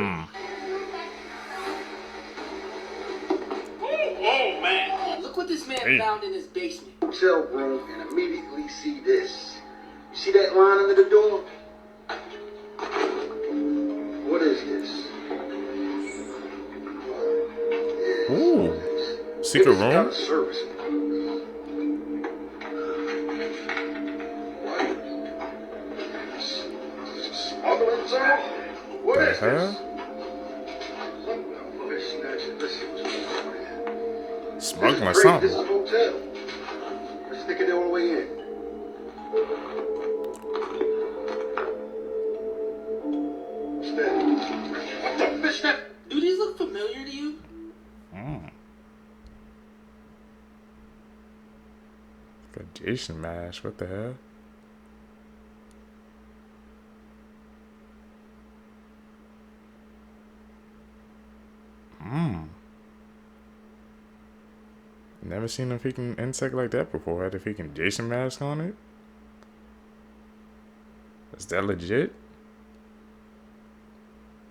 Oh, man. Look what this man found in his basement. Hotel room and immediately see this. You see that line under the door? What is this? Ooh. Secret room? Service. Smuggling zone? What is this? Smuggling something. This is a hotel. Let's stick it all the way in. What the fish that? Do these look familiar to you? Got Jason Mash. What the hell? Never seen a freaking insect like that before. Had a freaking Jason mask on it. Is that legit?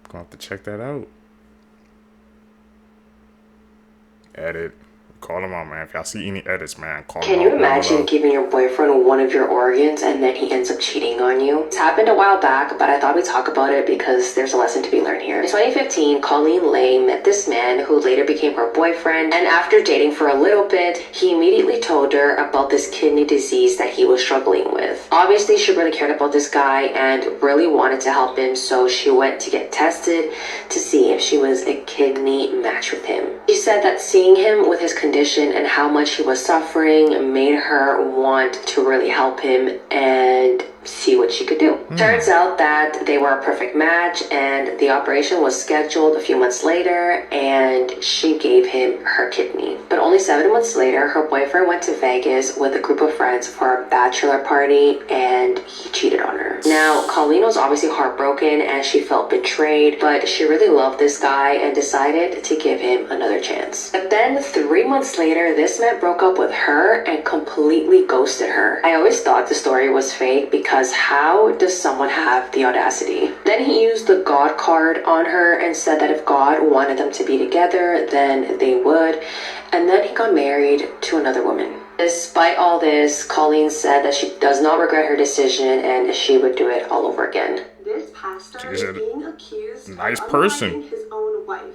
Gonna have to check that out. Edit. Call him out, man. If y'all see any edits, man, call him out. Can you imagine giving your boyfriend one of your organs and then he ends up cheating on you? It's happened a while back, but I thought we'd talk about it because there's a lesson to be learned here. In 2015, Colleen Lay met this man who later became her boyfriend, and after dating for a little bit, he immediately told her about this kidney disease that he was struggling with. Obviously, she really cared about this guy and really wanted to help him, so she went to get tested to see if she was a kidney match with him. She said that seeing him with his condition and how much he was suffering made her want to really help him and see what she could do. Turns out that they were a perfect match, and the operation was scheduled a few months later, and she gave him her kidney. But only 7 months later, her boyfriend went to Vegas with a group of friends for a bachelor party, and he cheated on her. Now, Colleen was obviously heartbroken and she felt betrayed, but she really loved this guy and decided to give him another chance. But then 3 months later, this man broke up with her and completely ghosted her. I always thought the story was fake because how does someone have the audacity? Then he used the God card on her and said that if God wanted them to be together, then they would. And then he got married to another woman. Despite all this, Colleen said that she does not regret her decision and she would do it all over again. This pastor is being accused of person. his own wife.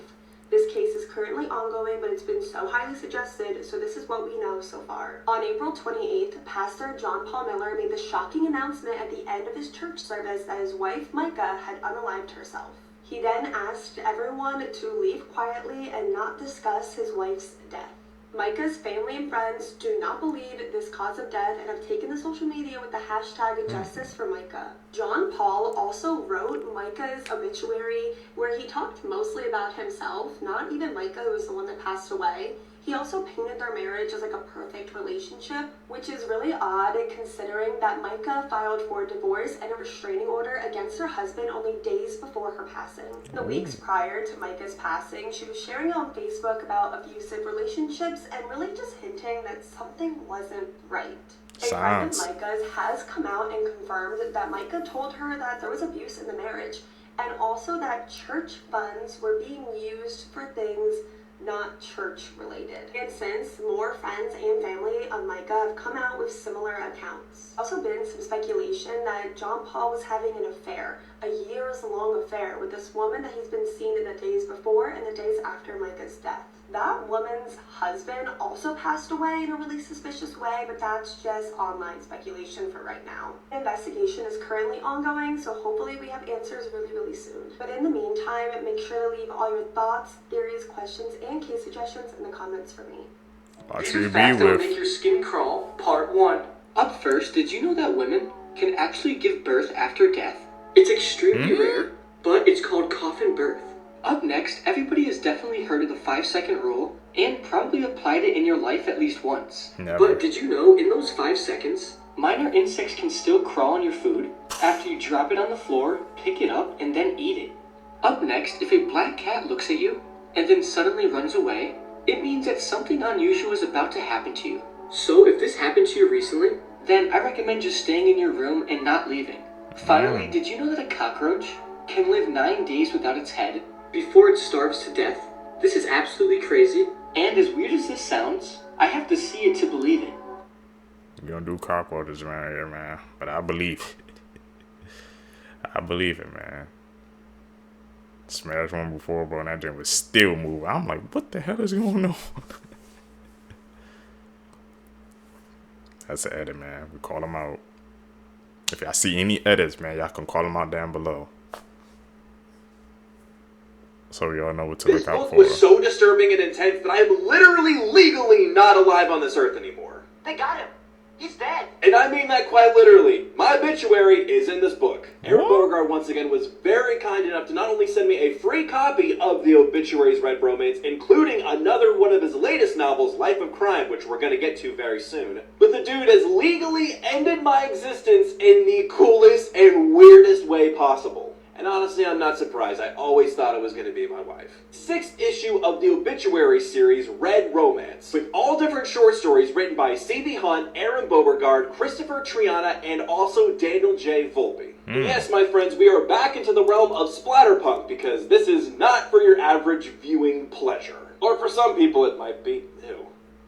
This case is currently ongoing, but it's been so highly suggested, so this is what we know so far. On April 28th, Pastor John Paul Miller made the shocking announcement at the end of his church service that his wife, Micah, had unalived herself. He then asked everyone to leave quietly and not discuss his wife's death. Micah's family and friends do not believe this cause of death and have taken to social media with the hashtag Justice for Micah. John Paul also wrote Micah's obituary, where he talked mostly about himself, not even Micah, who was the one that passed away. He also painted their marriage as like a perfect relationship, which is really odd considering that Micah filed for divorce and a restraining order against her husband only days before her passing. The weeks prior to Micah's passing, she was sharing on Facebook about abusive relationships and really just hinting that something wasn't right. A friend of Micah's has come out and confirmed that Micah told her that there was abuse in the marriage, and also that church funds were being used for things not church related. And since, more friends and family of Micah have come out with similar accounts. Also been some speculation that John Paul was having an affair, a years-long affair with this woman that he's been seen in the days before and the days after Micah's death. That woman's husband also passed away in a really suspicious way, but that's just online speculation for right now. The investigation is currently ongoing, so hopefully we have answers really soon. But in the meantime, make sure to leave all your thoughts, theories, questions, and case suggestions in the comments for me. To Fact that will make your skin crawl, part 1. Up first, did you know that women can actually give birth after death? It's extremely rare, but it's called coffin birth. Up next, everybody has definitely heard of the 5-second rule and probably applied it in your life at least once. Never. But did you know in those 5 seconds, minor insects can still crawl on your food after you drop it on the floor, pick it up, and then eat it? Up next, if a black cat looks at you and then suddenly runs away, it means that something unusual is about to happen to you. So if this happened to you recently, then I recommend just staying in your room and not leaving. Finally, did you know that a cockroach can live 9 days without its head before it starves to death? This is absolutely crazy. And as weird as this sounds, I have to see it to believe it. You don't do cockroaches around here, man. But I believe it. I believe it, man. Smashed one before, bro, and that thing was still moving. I'm like, what the hell is going on? That's an edit, man. We call them out. If y'all see any edits, man, y'all can call them out down below. So y'all know what to This look out book for. was so disturbing and intense that I am literally legally not alive on this earth anymore. They got him. He's dead. And I mean that quite literally. My obituary is in this book. Aaron Beauregard once again was very kind enough to not only send me a free copy of the Obituaries Red Romance, including another one of his latest novels, Life of Crime, which we're going to get to very soon, but the dude has legally ended my existence in the coolest and weirdest way possible. And honestly, I'm not surprised. I always thought it was going to be my wife. 6th issue of the Obituary series, Red Romance, with all different short stories written by C.B. Hunt, Aaron Beauregard, Christopher Triana, and also Daniel J. Volpe. Yes, my friends, we are back into the realm of splatterpunk, because this is not for your average viewing pleasure. Or for some people, it might be. Ew.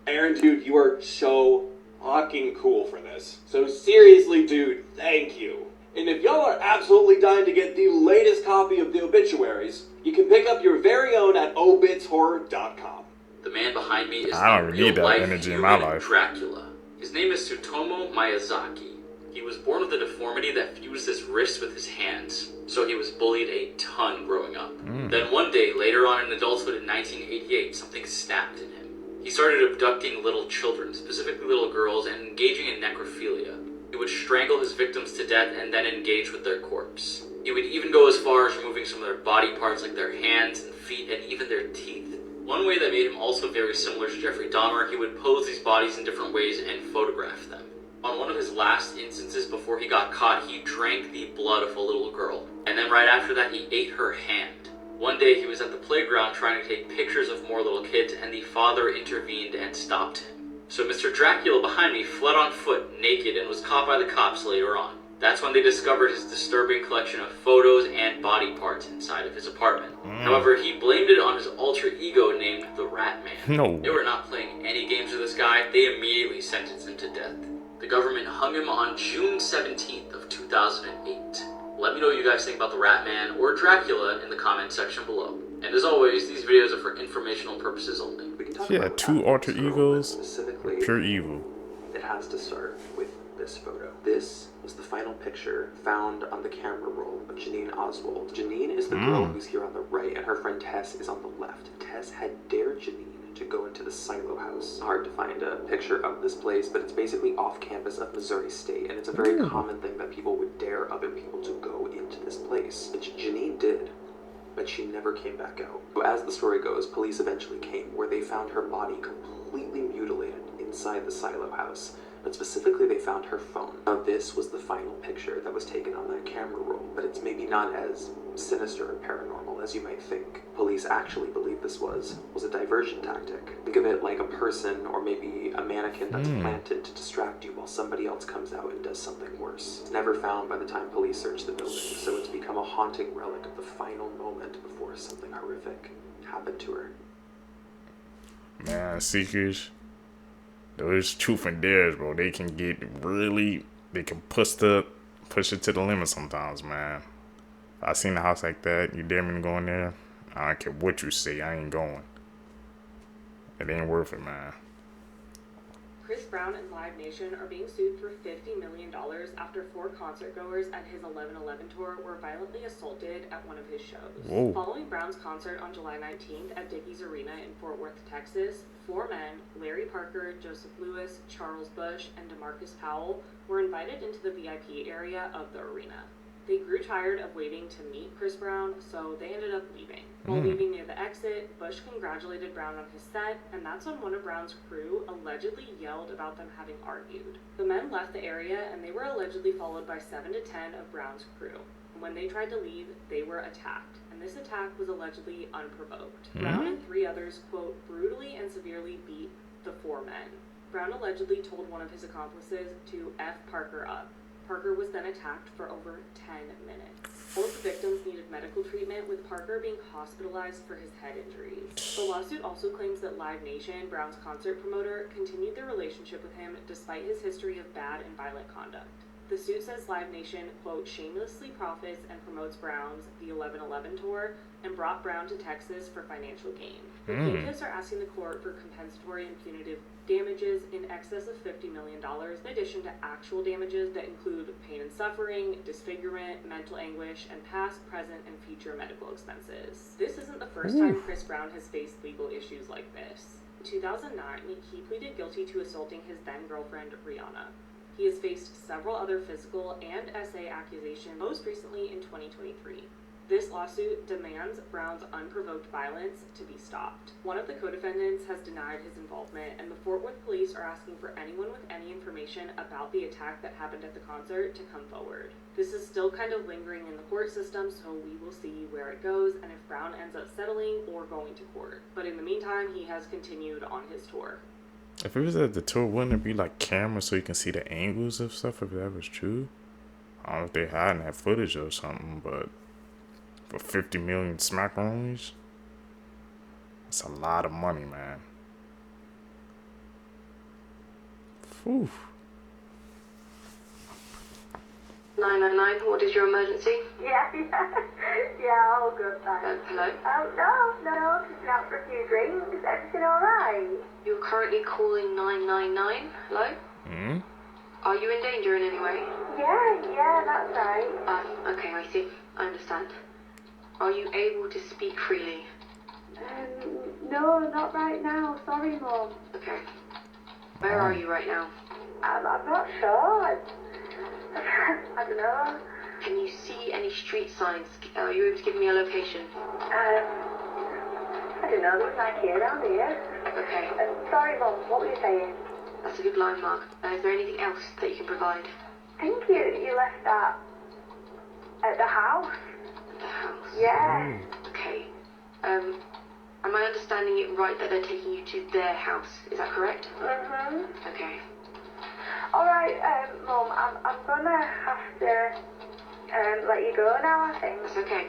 Aaron, dude, you are so fucking cool for this. So seriously, dude, thank you. And if y'all are absolutely dying to get the latest copy of the Obituaries, you can pick up your very own at obitshorror.com. The man behind me is I don't the need that real-life energy in my human life. Dracula. His name is Tsutomu Miyazaki. He was born with a deformity that fused his wrist with his hands, so he was bullied a ton growing up. Then one day, later on in adulthood in 1988, something snapped in him. He started abducting little children, specifically little girls, and engaging in necrophilia. He would strangle his victims to death and then engage with their corpse. He would even go as far as removing some of their body parts like their hands and feet and even their teeth. One way that made him also very similar to Jeffrey Dahmer, he would pose these bodies in different ways and photograph them. On one of his last instances before he got caught, he drank the blood of a little girl. And then right after that, he ate her hand. One day he was at the playground trying to take pictures of more little kids, and the father intervened and stopped him. So Mr. Dracula behind me fled on foot, naked, and was caught by the cops later on. That's when they discovered his disturbing collection of photos and body parts inside of his apartment. However, he blamed it on his alter ego named the Rat Man. No. They were not playing any games with this guy. They immediately sentenced him to death. The government hung him on June 17th of 2008. Let me know what you guys think about the Rat Man or Dracula in the comment section below. And as always, these videos are for informational purposes only. Yeah, 2 alter egos. Specifically, Pure evil. it has to start with this photo. This was the final picture found on the camera roll of Janine Oswald. Janine is the girl who's here on the right, and her friend Tess is on the left. Tess had dared Janine to go into the Silo House. Hard to find a picture of this place, but it's basically off campus of Missouri State, and it's a very common thing that people would dare other people to go into this place, which Janine did. But she never came back out. So as the story goes, police eventually came, where they found her body completely mutilated inside the Silo House. But specifically, they found her phone. Now, this was the final picture that was taken on that camera roll, but it's maybe not as sinister and paranormal as you might think. Police actually believe this was a diversion tactic. Think of it like a person or maybe a mannequin that's planted to distract you while somebody else comes out and does something worse. It's never found by the time police search the building, so it's become a haunting relic of the final moment before something horrific happened to her. Man, Seekers, those truth and dares, bro, they can get really, they can push it to the limit sometimes, man. If I seen a house like that, you dare me to go in there, I don't care what you say, I ain't going. It ain't worth it, man. Chris Brown and Live Nation are being sued for $50 million after 4 concertgoers at his 11/11 tour were violently assaulted at one of his shows. Whoa. Following Brown's concert on July 19th at Dickies Arena in Fort Worth, Texas, 4 men, Larry Parker, Joseph Lewis, Charles Bush, and DeMarcus Powell, were invited into the VIP area of the arena. They grew tired of waiting to meet Chris Brown, so they ended up leaving. While leaving near the exit, Bush congratulated Brown on his set, and that's when one of Brown's crew allegedly yelled about them having argued. The men left the area, and they were allegedly followed by 7 to 10 of Brown's crew. When they tried to leave, they were attacked, and this attack was allegedly unprovoked. Brown and 3 others, quote, brutally and severely beat the 4 men. Brown allegedly told one of his accomplices to F Parker up. Parker was then attacked for over 10 minutes. All of the victims needed medical treatment, with Parker being hospitalized for his head injuries. The lawsuit also claims that Live Nation, Brown's concert promoter, continued their relationship with him despite his history of bad and violent conduct. The suit says Live Nation, quote, shamelessly profits and promotes Brown's The 11/11 tour and brought Brown to Texas for financial gain. The plaintiffs are asking the court for compensatory and punitive damages in excess of $50 million, in addition to actual damages that include pain and suffering, disfigurement, mental anguish, and past, present, and future medical expenses. This isn't the first time Chris Brown has faced legal issues like this. In 2009, he pleaded guilty to assaulting his then-girlfriend, Rihanna. He has faced several other physical and SA accusations, most recently in 2023. This lawsuit demands Brown's unprovoked violence to be stopped. One of the co-defendants has denied his involvement, and the Fort Worth police are asking for anyone with any information about the attack that happened at the concert to come forward. This is still kind of lingering in the court system, so we will see where it goes and if Brown ends up settling or going to court. But in the meantime, he has continued on his tour. If it was at the tour, wouldn't it be like cameras so you can see the angles of stuff if that was true? I don't know if they're hiding that footage or something, but for 50 million smack rollies, that's a lot of money, man. Whew. 999, what is your emergency? Yeah, all good, thanks. Hello? Oh, no, just been out for a few drinks. Everything alright? You're currently calling 999. Hello? Are you in danger in any way? Yeah, that's right. Okay, I see. I understand. Are you able to speak freely? No, not right now. Sorry, Mum. Okay. Where are you right now? I'm not sure. I don't know. Can you see any street signs? Are you able to give me a location? I don't know. There's like here around here. Okay. Sorry, Mum. What were you saying? That's a good line, Mark. Is there anything else that you can provide? I think you left that at the house. The house? Yeah. Okay. Am I understanding it right that they're taking you to their house? Is that correct? Okay. Alright, Mum, I'm gonna have to let you go now, I think. That's okay.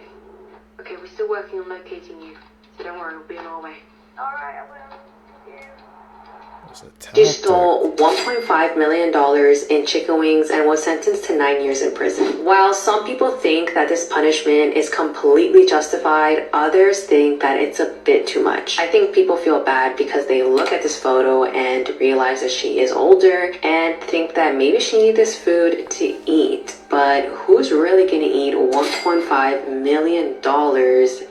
Okay, we're still working on locating you, so don't worry, we'll be on our way. Alright, I will. Thank you. She stole $1.5 million in chicken wings and was sentenced to 9 years in prison. While some people think that this punishment is completely justified, others think that it's a bit too much. I think people feel bad because they look at this photo and realize that she is older and think that maybe she needs this food to eat. But who's really gonna eat $1.5 million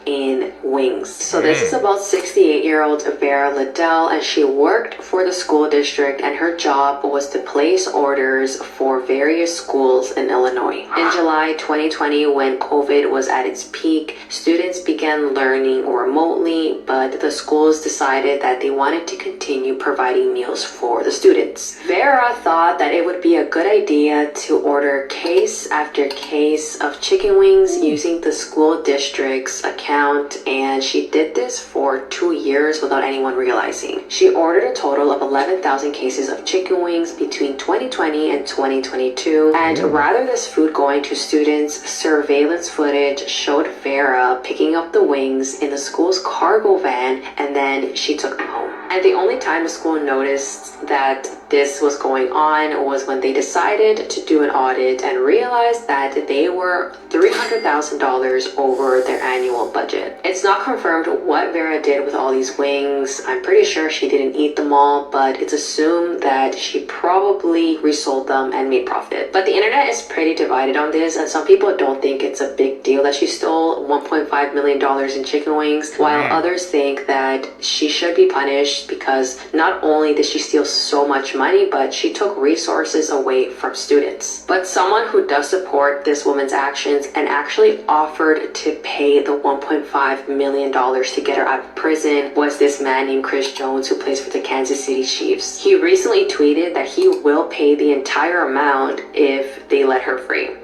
in wings? So this is about 68-year-old Vera Liddell, and she worked for the school district, and her job was to place orders for various schools in Illinois. In July 2020, when COVID was at its peak, students began learning remotely, but the schools decided that they wanted to continue providing meals for the students. Vera thought that it would be a good idea to order case after case of chicken wings using the school district's account, and she did this for 2 years without anyone realizing. She ordered a total of 11,000 cases of chicken wings between 2020 and 2022, and rather than this food going to students, surveillance footage showed Vera picking up the wings in the school's cargo van, and then she took them home. And the only time the school noticed that this was going on was when they decided to do an audit and realized that they were $300,000 over their annual budget. It's not confirmed what Vera did with all these wings. I'm pretty sure she didn't eat them all, but it's assumed that she probably resold them and made profit. But the internet is pretty divided on this, and some people don't think it's a big deal that she stole $1.5 million in chicken wings, while others think that she should be punished because not only did she steal so much money, but she took resources away from students. But someone who does support this woman's actions and actually offered to pay the $1.5 million to get her out of prison was this man named Chris Jones, who plays for the Kansas City Chiefs. He recently tweeted that he will pay the entire amount if they let her free.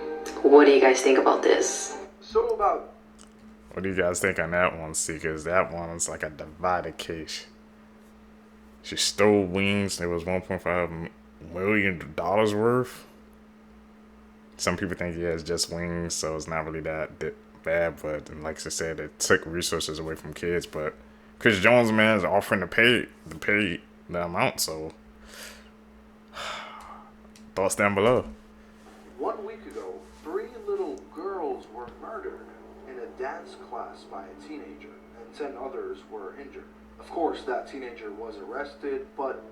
What do you guys think about this? So about... What do you guys think on that one, Seekers? That one's like a divided case. She stole wings. It was $1.5 million worth. Some people think, yeah, it's just wings, so it's not really that bad. But like I said, it took resources away from kids. But Chris Jones, man, is offering to pay the amount. So thoughts down below. 1 week ago, 3 little girls were murdered in a dance class by a teenager, and 10 others were injured. Of course, that teenager was arrested, but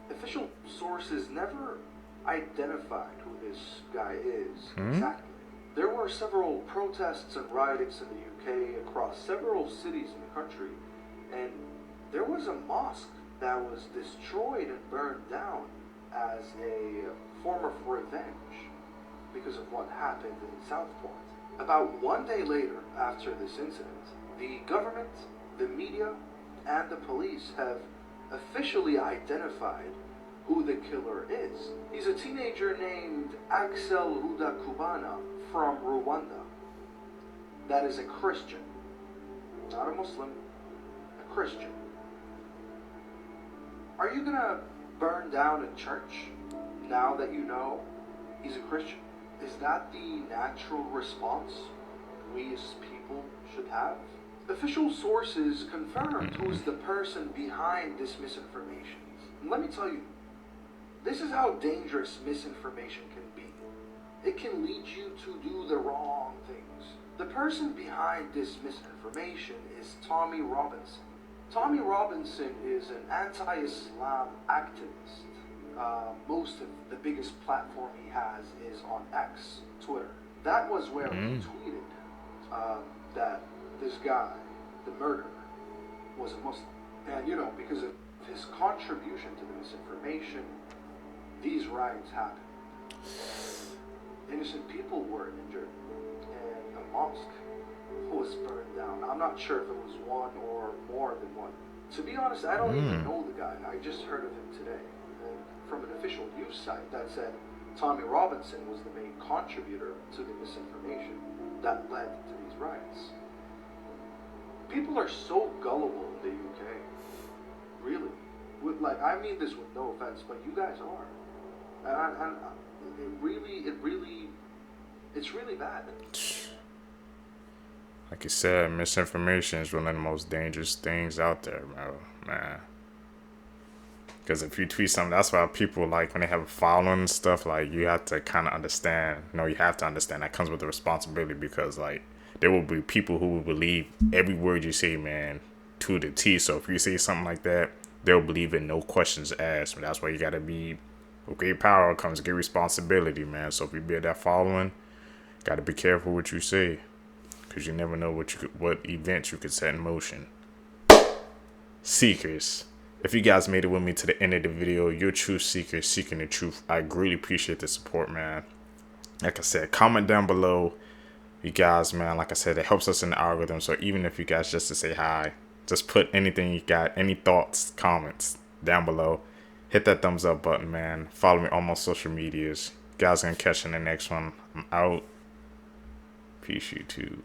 official sources never identified who this guy is exactly. There were several protests and riots in the UK across several cities in the country, and there was a mosque that was destroyed and burned down as a form of revenge because of what happened in Southport. About 1 day later, after this incident, the government, the media, and the police have officially identified who the killer is. He's a teenager named Axel Huda Kubana from Rwanda. That is a Christian, not a Muslim, a Christian. Are you gonna burn down a church now that you know he's a Christian? Is that the natural response we as people should have? Official sources confirmed who's the person behind this misinformation. And let me tell you, this is how dangerous misinformation can be. It can lead you to do the wrong things. The person behind this misinformation is Tommy Robinson. Tommy Robinson is an anti-Islam activist. Most of the biggest platform he has is on X, Twitter. That was where he tweeted that this guy, the murderer, was a Muslim. And you know, because of his contribution to the misinformation, these riots happened. Innocent people were injured, and a mosque was burned down. I'm not sure if it was one or more than one. To be honest, I don't even know the guy. I just heard of him today. And from an official news site that said Tommy Robinson was the main contributor to the misinformation that led to these riots. People are so gullible in the UK. Really. I mean this with no offense, but you guys are. And it's really bad. Like you said, misinformation is one of the most dangerous things out there, man. Because if you tweet something, that's why people, like, when they have a following and stuff, like, you have to kind of understand. No, you have to understand that comes with the responsibility, because, like, there will be people who will believe every word you say, man, to the T. So if you say something like that, they'll believe it, no questions asked. That's why you got to be, with great power comes great responsibility, man. So if you build that following, got to be careful what you say, because you never know what events you could set in motion. Seekers, if you guys made it with me to the end of the video, you're true seekers seeking the truth. I greatly appreciate the support, man. Like I said, comment down below, you guys, man. Like I said, it helps us in the algorithm. So even if you guys just to say hi, just put anything you got, any thoughts, comments down below. Hit that thumbs up button, man. Follow me on my social medias. Guys, gonna catch you in the next one. I'm out. Peace, YouTube.